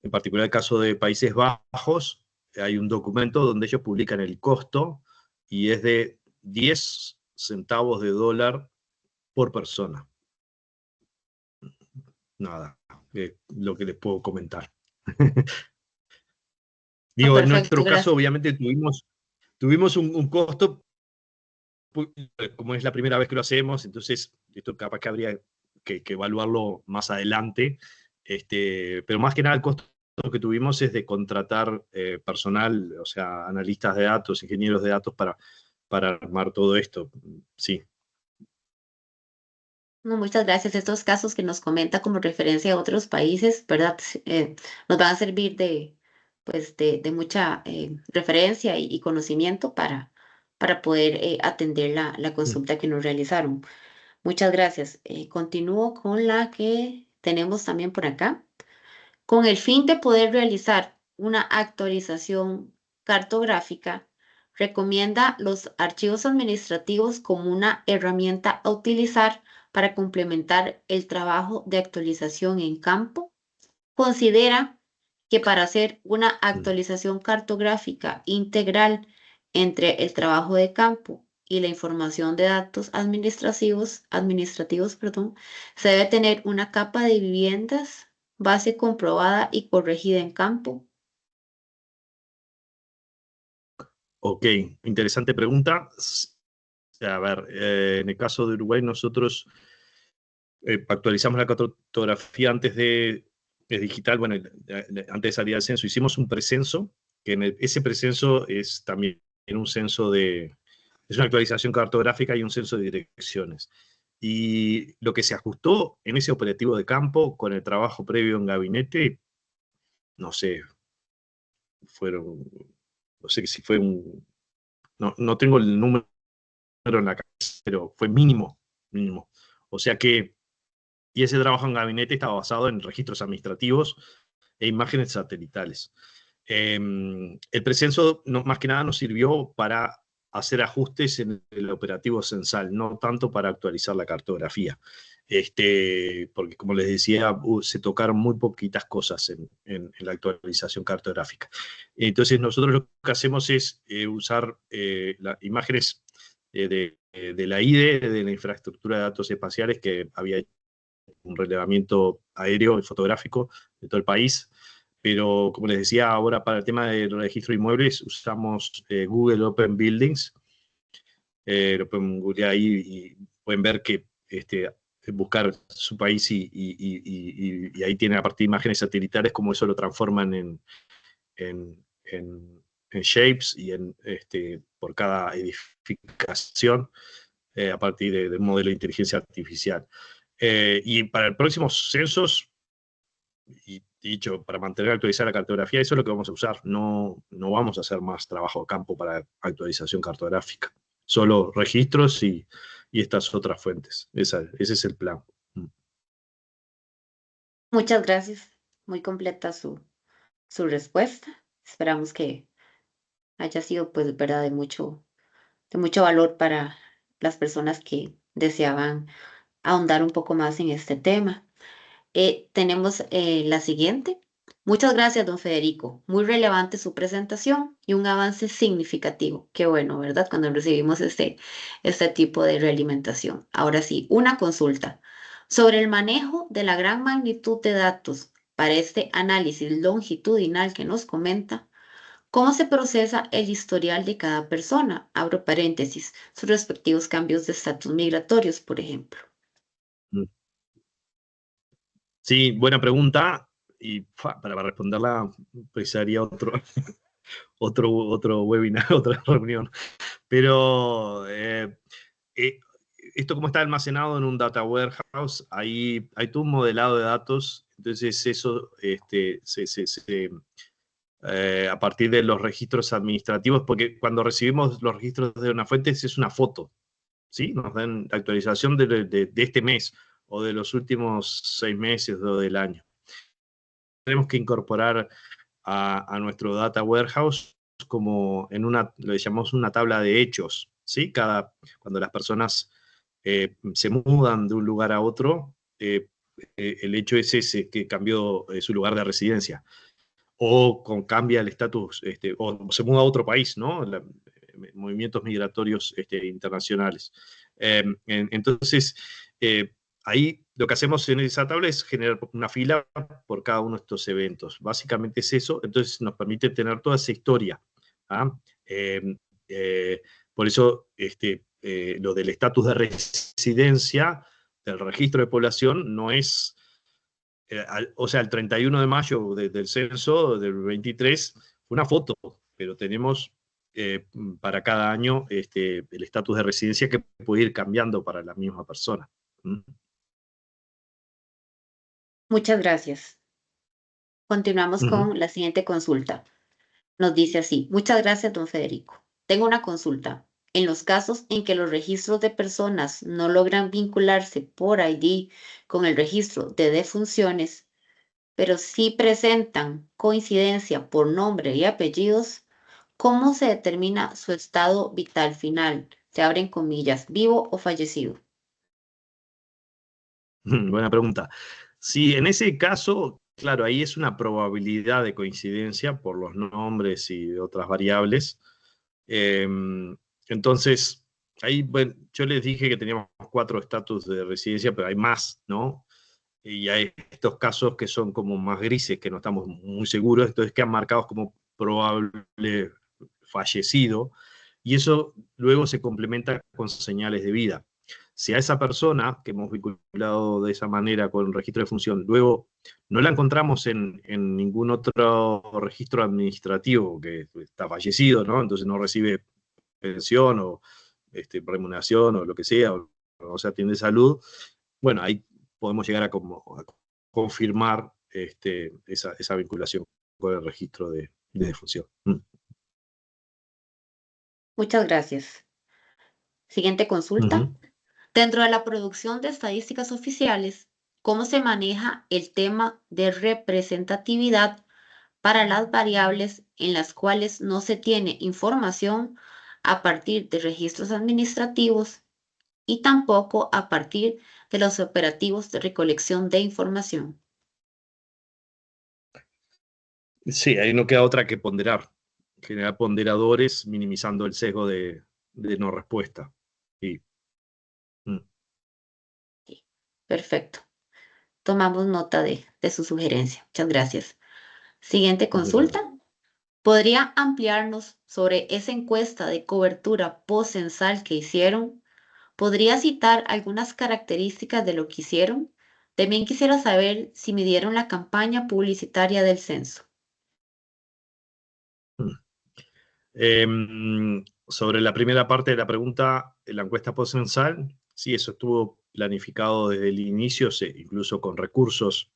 en particular el caso de Países Bajos, hay un documento donde ellos publican el costo y es de 10 centavos de dólar por persona. Nada, lo que les puedo comentar. Digo, en
Perfecto,
nuestro caso,
gracias.
obviamente, tuvimos un costo, como es la primera vez que lo hacemos, entonces esto capaz que habría que evaluarlo más adelante, pero más que nada el costo que tuvimos es de contratar personal, o sea, analistas de datos, ingenieros de datos para armar todo esto. Sí.
No, muchas gracias. Estos casos que nos comenta como referencia a otros países, ¿verdad? Nos van a servir pues, de mucha referencia y conocimiento para poder atender la consulta que nos realizaron. Muchas gracias. Continúo con la que tenemos también por acá. Con el fin de poder realizar una actualización cartográfica, recomienda los archivos administrativos como una herramienta a utilizar para complementar el trabajo de actualización en campo. Considera que para hacer una actualización cartográfica integral entre el trabajo de campo y la información de datos administrativos, perdón, se debe tener una capa de viviendas base comprobada y corregida en campo.
Ok, interesante pregunta. A ver, en el caso de Uruguay nosotros actualizamos la cartografía antes de digital, bueno, antes de salir al censo, hicimos un precenso, que ese precenso es también un censo es una actualización cartográfica y un censo de direcciones. Y lo que se ajustó en ese operativo de campo con el trabajo previo en gabinete, no sé, no sé si fue no tengo el número en la cabeza, pero fue mínimo. O sea que, y ese trabajo en gabinete estaba basado en registros administrativos e imágenes satelitales. El precenso, más que nada, nos sirvió para hacer ajustes en el operativo censal, no tanto para actualizar la cartografía. Porque, como les decía, se tocaron muy poquitas cosas en la actualización cartográfica. Entonces, nosotros lo que hacemos es usar imágenes de la IDE, de la infraestructura de datos espaciales, que había un relevamiento aéreo y fotográfico de todo el país. Pero, como les decía, ahora para el tema del registro de inmuebles usamos Google Open Buildings. Lo pueden googlear ahí y pueden ver que buscar su país y ahí tiene a partir de imágenes satelitales cómo eso lo transforman en shapes y por cada edificación a partir de un modelo de inteligencia artificial. Y para el próximo censos, y dicho, para mantener actualizada la cartografía, eso es lo que vamos a usar. No vamos a hacer más trabajo de campo para actualización cartográfica. Solo registros y estas otras fuentes. Ese es el plan.
Muchas gracias. Muy completa su respuesta. Esperamos que haya sido, pues, verdad, de mucho valor para las personas que deseaban ahondar un poco más en este tema. Tenemos la siguiente. Muchas gracias, don Federico. Muy relevante su presentación y un avance significativo. Qué bueno, ¿verdad? Cuando recibimos este tipo de realimentación. Ahora sí, una consulta. Sobre el manejo de la gran magnitud de datos para este análisis longitudinal que nos comenta, ¿cómo se procesa el historial de cada persona? Abro paréntesis, sus respectivos cambios de estatus migratorios, por ejemplo.
Sí, buena pregunta. Y para responderla, precisaría otro webinar, otra reunión. Pero esto como está almacenado en un data warehouse, hay todo un modelado de datos. Entonces eso a partir de los registros administrativos, porque cuando recibimos los registros de una fuente es una foto, ¿sí? Nos dan la actualización de este mes o de los últimos 6 meses o del año. Tenemos que incorporar a nuestro data warehouse como lo llamamos una tabla de hechos, ¿sí? Cuando las personas se mudan de un lugar a otro, el hecho es ese, que cambió su lugar de residencia. O cambia el estatus, o se muda a otro país, ¿no? Movimientos migratorios internacionales. Entonces, ahí lo que hacemos en esa tabla es generar una fila por cada uno de estos eventos. Básicamente es eso, entonces nos permite tener toda esa historia. ¿Ah? Por eso lo del estatus de residencia, del registro de población, no es... o sea, el 31 de mayo del censo del 23 fue una foto, pero tenemos para cada año el estatus de residencia que puede ir cambiando para la misma persona.
Muchas gracias. Continuamos con la siguiente consulta. Nos dice así: muchas gracias, don Federico. Tengo una consulta. En los casos en que los registros de personas no logran vincularse por ID con el registro de defunciones, pero sí presentan coincidencia por nombre y apellidos, ¿cómo se determina su estado vital final? Se abren comillas, vivo o fallecido.
Buena pregunta. Sí, en ese caso, claro, ahí es una probabilidad de coincidencia por los nombres y otras variables. Entonces, ahí, bueno, yo les dije que teníamos 4 estatus de residencia, pero hay más, ¿no? Y hay estos casos que son como más grises, que no estamos muy seguros, entonces quedan marcados como probable fallecido, y eso luego se complementa con señales de vida. Si a esa persona que hemos vinculado de esa manera con el registro de función, luego no la encontramos en ningún otro registro administrativo que está fallecido, ¿no? Entonces no recibe pensión o remuneración o lo que sea, o no se atiende salud, bueno, ahí podemos llegar a confirmar esa vinculación con el registro de defunción.
Muchas gracias. Siguiente consulta. Dentro de la producción de estadísticas oficiales, ¿cómo se maneja el tema de representatividad para las variables en las cuales no se tiene información a partir de registros administrativos y tampoco a partir de los operativos de recolección de información?
Sí, ahí no queda otra que ponderar. Generar ponderadores minimizando el sesgo de no respuesta. Sí.
Sí, perfecto. Tomamos nota de su sugerencia. Muchas gracias. Siguiente consulta. ¿Podría ampliarnos sobre esa encuesta de cobertura post-censal que hicieron? ¿Podría citar algunas características de lo que hicieron? También quisiera saber si midieron la campaña publicitaria del censo.
Sobre la primera parte de la pregunta, la encuesta postcensal, sí, eso estuvo planificado desde el inicio, incluso con recursos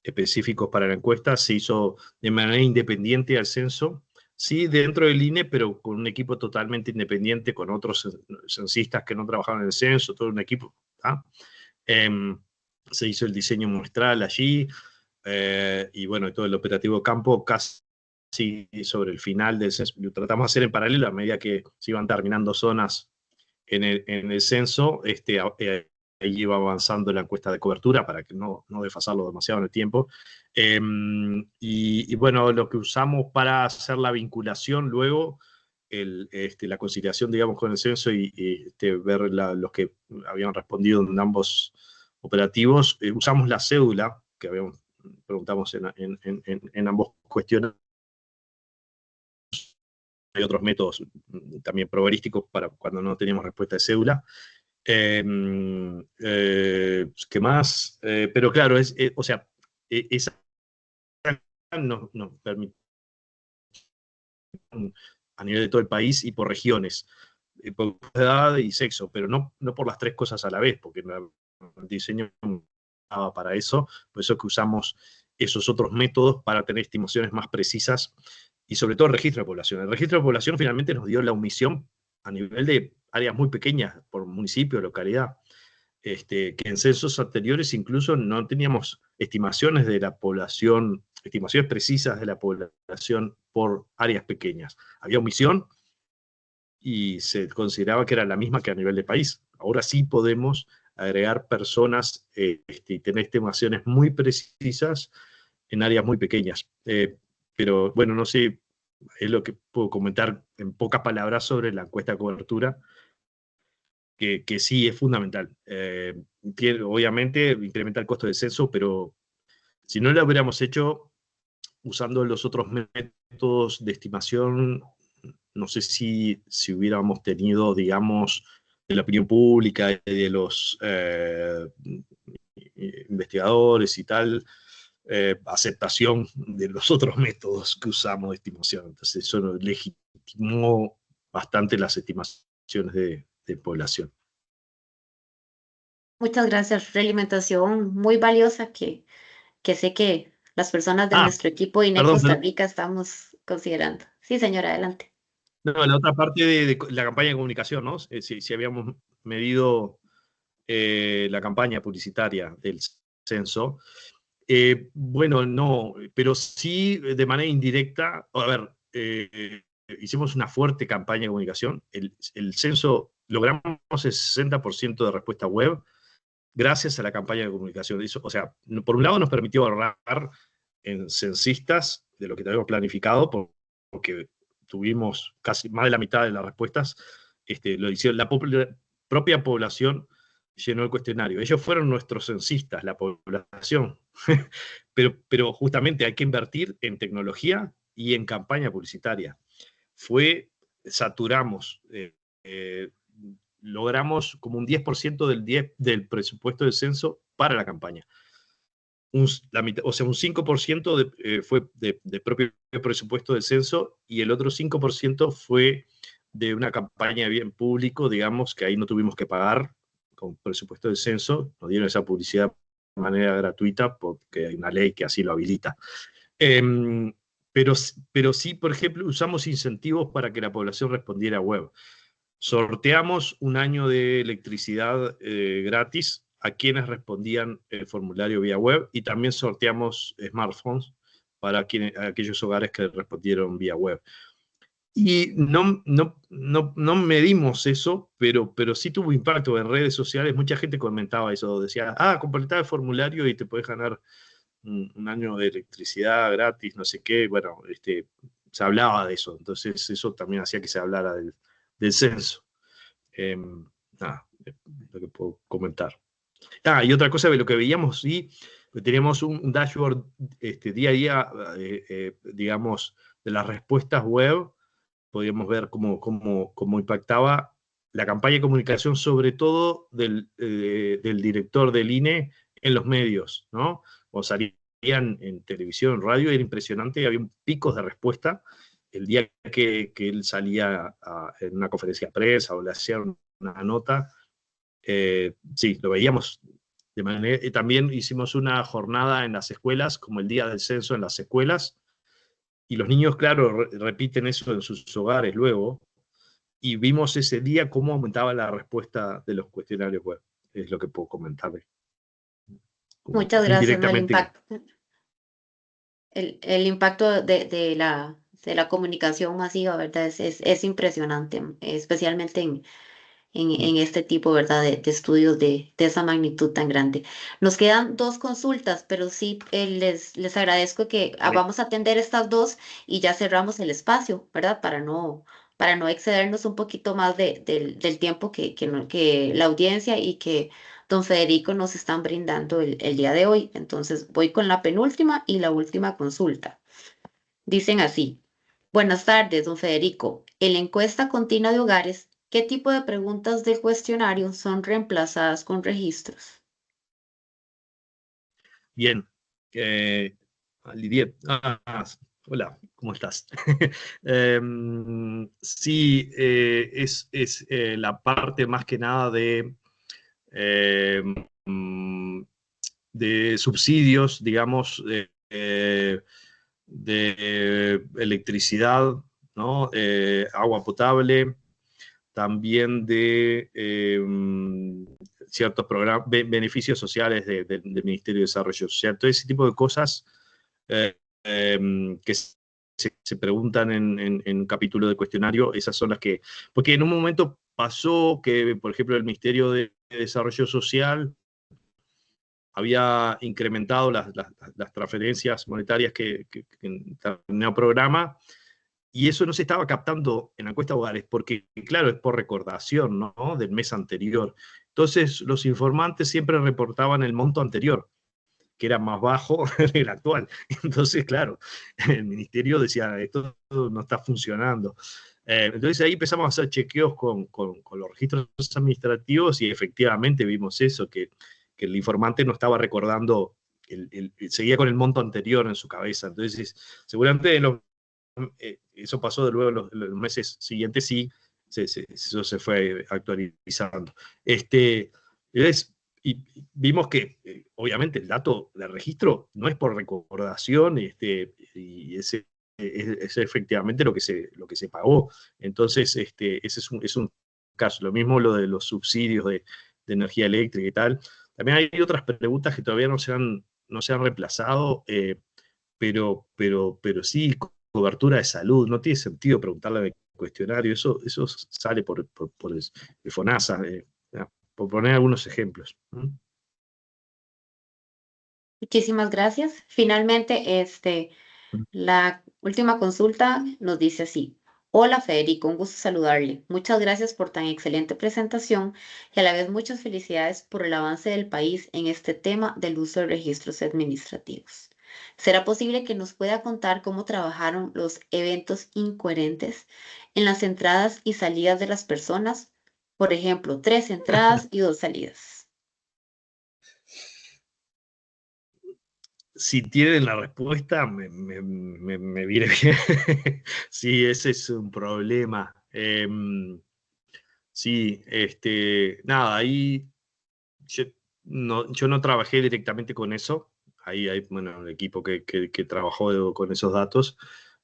específicos para la encuesta, se hizo de manera independiente al censo, sí, dentro del INE, pero con un equipo totalmente independiente, con otros censistas que no trabajaban en el censo, todo un equipo. Se hizo el diseño muestral allí, y bueno, todo el operativo campo casi sobre el final del censo. Lo tratamos de hacer en paralelo a medida que se iban terminando zonas en el censo, ahí iba avanzando la encuesta de cobertura para que no desfasarlo demasiado en el tiempo. Y bueno, lo que usamos para hacer la vinculación luego, la conciliación, digamos, con el censo y ver los que habían respondido en ambos operativos, usamos la cédula que preguntamos en ambos cuestionarios. Hay otros métodos también probabilísticos para cuando no teníamos respuesta de cédula. ¿Qué más? Pero claro, o sea, esa nos permite a nivel de todo el país y por regiones, por edad y sexo, pero no por las tres cosas a la vez, porque el diseño no estaba para eso, por eso es que usamos esos otros métodos para tener estimaciones más precisas y sobre todo el registro de población. El registro de población finalmente nos dio la omisión a nivel de áreas muy pequeñas, por municipio, localidad, que en censos anteriores incluso no teníamos estimaciones de la población, estimaciones precisas de la población por áreas pequeñas. Había omisión y se consideraba que era la misma que a nivel de país. Ahora sí podemos agregar personas y tener estimaciones muy precisas en áreas muy pequeñas. Pero bueno, no sé, es lo que puedo comentar en pocas palabras sobre la encuesta de cobertura, que sí es fundamental. Obviamente incrementa el costo del censo, pero si no lo hubiéramos hecho usando los otros métodos de estimación, no sé si hubiéramos tenido, digamos, de la opinión pública y de los investigadores y tal, aceptación de los otros métodos que usamos de estimación. Entonces eso legitimó bastante las estimaciones de población.
Muchas gracias, realimentación muy valiosa que sé que las personas de nuestro equipo INE
Perdón,
Costa Rica estamos considerando. Sí, señora, adelante.
No, la otra parte de la campaña de comunicación, ¿no? Si habíamos medido la campaña publicitaria del censo. Bueno, no, pero sí de manera indirecta. A ver, hicimos una fuerte campaña de comunicación. El censo, logramos el 60% de respuesta web gracias a la campaña de comunicación. Eso, o sea, por un lado nos permitió ahorrar en censistas de lo que teníamos planificado, porque tuvimos casi más de la mitad de las respuestas, lo hicieron, la propia población llenó el cuestionario. Ellos fueron nuestros censistas, la población. pero justamente hay que invertir en tecnología y en campaña publicitaria. Saturamos, logramos como un 10% del presupuesto del censo para la campaña. Un 5% fue de propio presupuesto del censo y el otro 5% fue de una campaña de bien público, digamos, que ahí no tuvimos que pagar con presupuesto del censo, nos dieron esa publicidad de manera gratuita porque hay una ley que así lo habilita. Pero sí, por ejemplo, usamos incentivos para que la población respondiera a web. Sorteamos un año de electricidad gratis a quienes respondían el formulario vía web y también sorteamos smartphones para aquellos hogares que respondieron vía web. Y no medimos eso, pero sí tuvo impacto en redes sociales. Mucha gente comentaba eso, decía, completá el formulario y te podés ganar un año de electricidad gratis, no sé qué. Bueno, se hablaba de eso, entonces eso también hacía que se hablara del censo. Nada, lo que puedo comentar. Y otra cosa de lo que veíamos, sí, teníamos un dashboard día a día, digamos, de las respuestas web. Podíamos ver cómo impactaba la campaña de comunicación, sobre todo del director del INE en los medios, ¿no? O salían en televisión, en radio, era impresionante, había picos de respuesta. El día que él salía en una conferencia de prensa o le hacían una nota, sí, lo veíamos de manera. También hicimos una jornada en las escuelas, como el día del censo en las escuelas, y los niños, claro, repiten eso en sus hogares luego, y vimos ese día cómo aumentaba la respuesta de los cuestionarios web. Es lo que puedo comentarles.
Muchas gracias. No,
Indirectamente.
el impacto de la comunicación masiva, ¿verdad? Es impresionante, especialmente en este tipo, ¿verdad? De estudios de esa magnitud tan grande. Nos quedan 2 consultas, pero sí les agradezco que vamos a atender estas 2 y ya cerramos el espacio, ¿verdad? Para no excedernos un poquito más del tiempo que la audiencia y que don Federico nos están brindando el día de hoy. Entonces voy con la penúltima y la última consulta. Dicen así: buenas tardes, don Federico. En la encuesta continua de hogares, ¿qué tipo de preguntas del cuestionario son reemplazadas con registros?
Bien. Lidiet. Hola, ¿cómo estás? Sí, es la parte más que nada de subsidios, digamos, de electricidad, ¿no? Agua potable, también de ciertos programas, beneficios sociales del Ministerio de Desarrollo Social, todo ese tipo de cosas que se preguntan en un capítulo de cuestionario, esas son las que, porque en un momento pasó que, por ejemplo, el Ministerio de Desarrollo Social había incrementado las transferencias monetarias que en el programa, y eso no se estaba captando en la encuesta de hogares, porque, claro, es por recordación, ¿no?, del mes anterior. Entonces, los informantes siempre reportaban el monto anterior, que era más bajo del actual. Entonces, claro, el ministerio decía, esto no está funcionando. Entonces ahí empezamos a hacer chequeos con los registros administrativos y efectivamente vimos eso, que el informante no estaba recordando, seguía con el monto anterior en su cabeza. Entonces, seguramente eso pasó de luego en los meses siguientes, sí, eso se fue actualizando. Y vimos que, obviamente, el dato de registro no es por recordación, y ese es efectivamente lo que se pagó. Entonces, ese es un caso. Lo mismo lo de los subsidios de energía eléctrica y tal. También hay otras preguntas que todavía no se han reemplazado, pero sí, cobertura de salud. No tiene sentido preguntarle en el cuestionario. Eso sale por el FONASA, por poner algunos ejemplos.
Muchísimas gracias. Finalmente, la última consulta nos dice así: hola Federico, un gusto saludarle. Muchas gracias por tan excelente presentación y a la vez muchas felicidades por el avance del país en este tema del uso de registros administrativos. ¿Será posible que nos pueda contar cómo trabajaron los eventos incoherentes en las entradas y salidas de las personas? Por ejemplo, 3 entradas y 2 salidas.
Si tienen la respuesta, me viene bien. Sí, ese es un problema. Sí, nada, ahí yo no trabajé directamente con eso. Ahí hay, bueno, un equipo que trabajó con esos datos,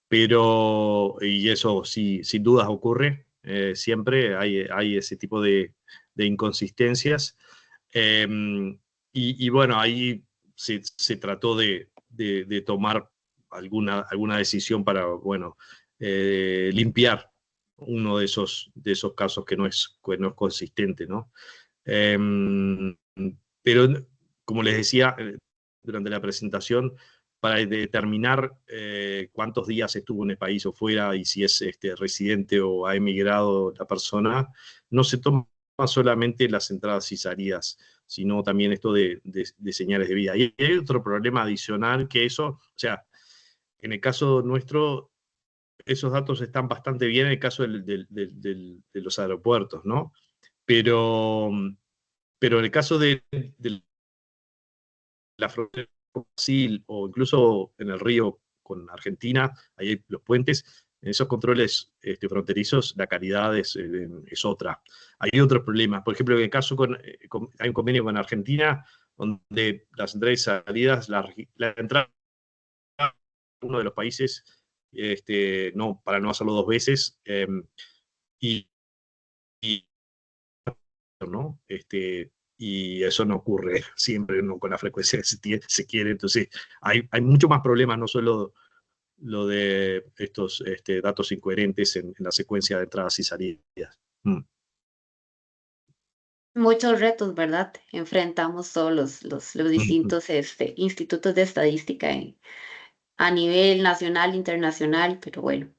y eso sí, sin dudas ocurre. Siempre hay ese tipo de inconsistencias. Y bueno, ahí se trató de tomar alguna decisión para, bueno, limpiar uno de esos casos que no es consistente, ¿no? Pero, como les decía durante la presentación, para determinar cuántos días estuvo en el país o fuera y si es residente o ha emigrado la persona, no se toma solamente las entradas y salidas, sino también esto de señales de vida. Y hay otro problema adicional que eso, o sea, en el caso nuestro, esos datos están bastante bien en el caso de los aeropuertos, ¿no? Pero en el caso de la frontera con Brasil o incluso en el río con Argentina, ahí hay los puentes, en esos controles fronterizos la calidad es otra. Hay otros problemas, por ejemplo, en el caso hay un convenio con Argentina donde las entradas y salidas, la entrada a uno de los países, no, para no hacerlo dos veces, y ¿no? Y eso no ocurre siempre, no con la frecuencia que se quiere. Entonces, hay mucho más problemas, no solo lo de estos datos incoherentes en la secuencia de entradas y salidas.
Muchos retos, ¿verdad? Enfrentamos todos los distintos institutos de estadística a nivel nacional, internacional, pero bueno,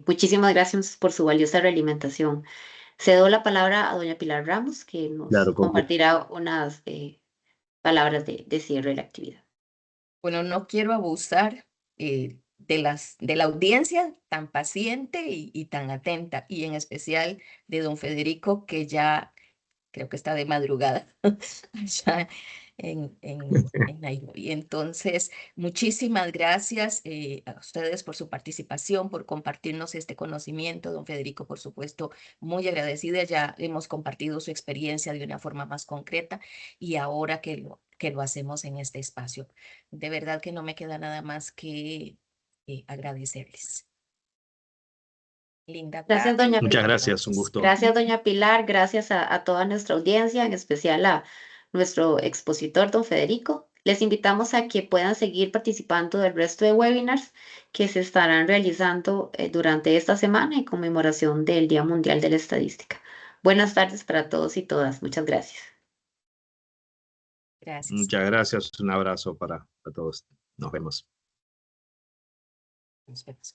muchísimas gracias por su valiosa realimentación. Cedo la palabra a doña Pilar Ramos, que nos
Claro,
compartirá unas palabras de cierre de la actividad.
Bueno, no quiero abusar de la audiencia tan paciente y tan atenta, y en especial de don Federico, que ya creo que está de madrugada allá en Nairobi. Entonces, muchísimas gracias a ustedes por su participación, por compartirnos este conocimiento. Don Federico, por supuesto, muy agradecida. Ya hemos compartido su experiencia de una forma más concreta y ahora que lo hacemos en este espacio. De verdad que no me queda nada más que agradecerles. Linda
Gracias,
tarde.
doña
muchas
Pilar.
gracias, un gusto.
Gracias, doña Pilar. Gracias a toda nuestra audiencia, en especial a nuestro expositor, don Federico. Les invitamos a que puedan seguir participando del resto de webinars que se estarán realizando durante esta semana en conmemoración del Día Mundial de la Estadística. Buenas tardes para todos y todas. Muchas gracias.
Gracias.
Muchas gracias, un abrazo para todos. Nos vemos.
Nos vemos.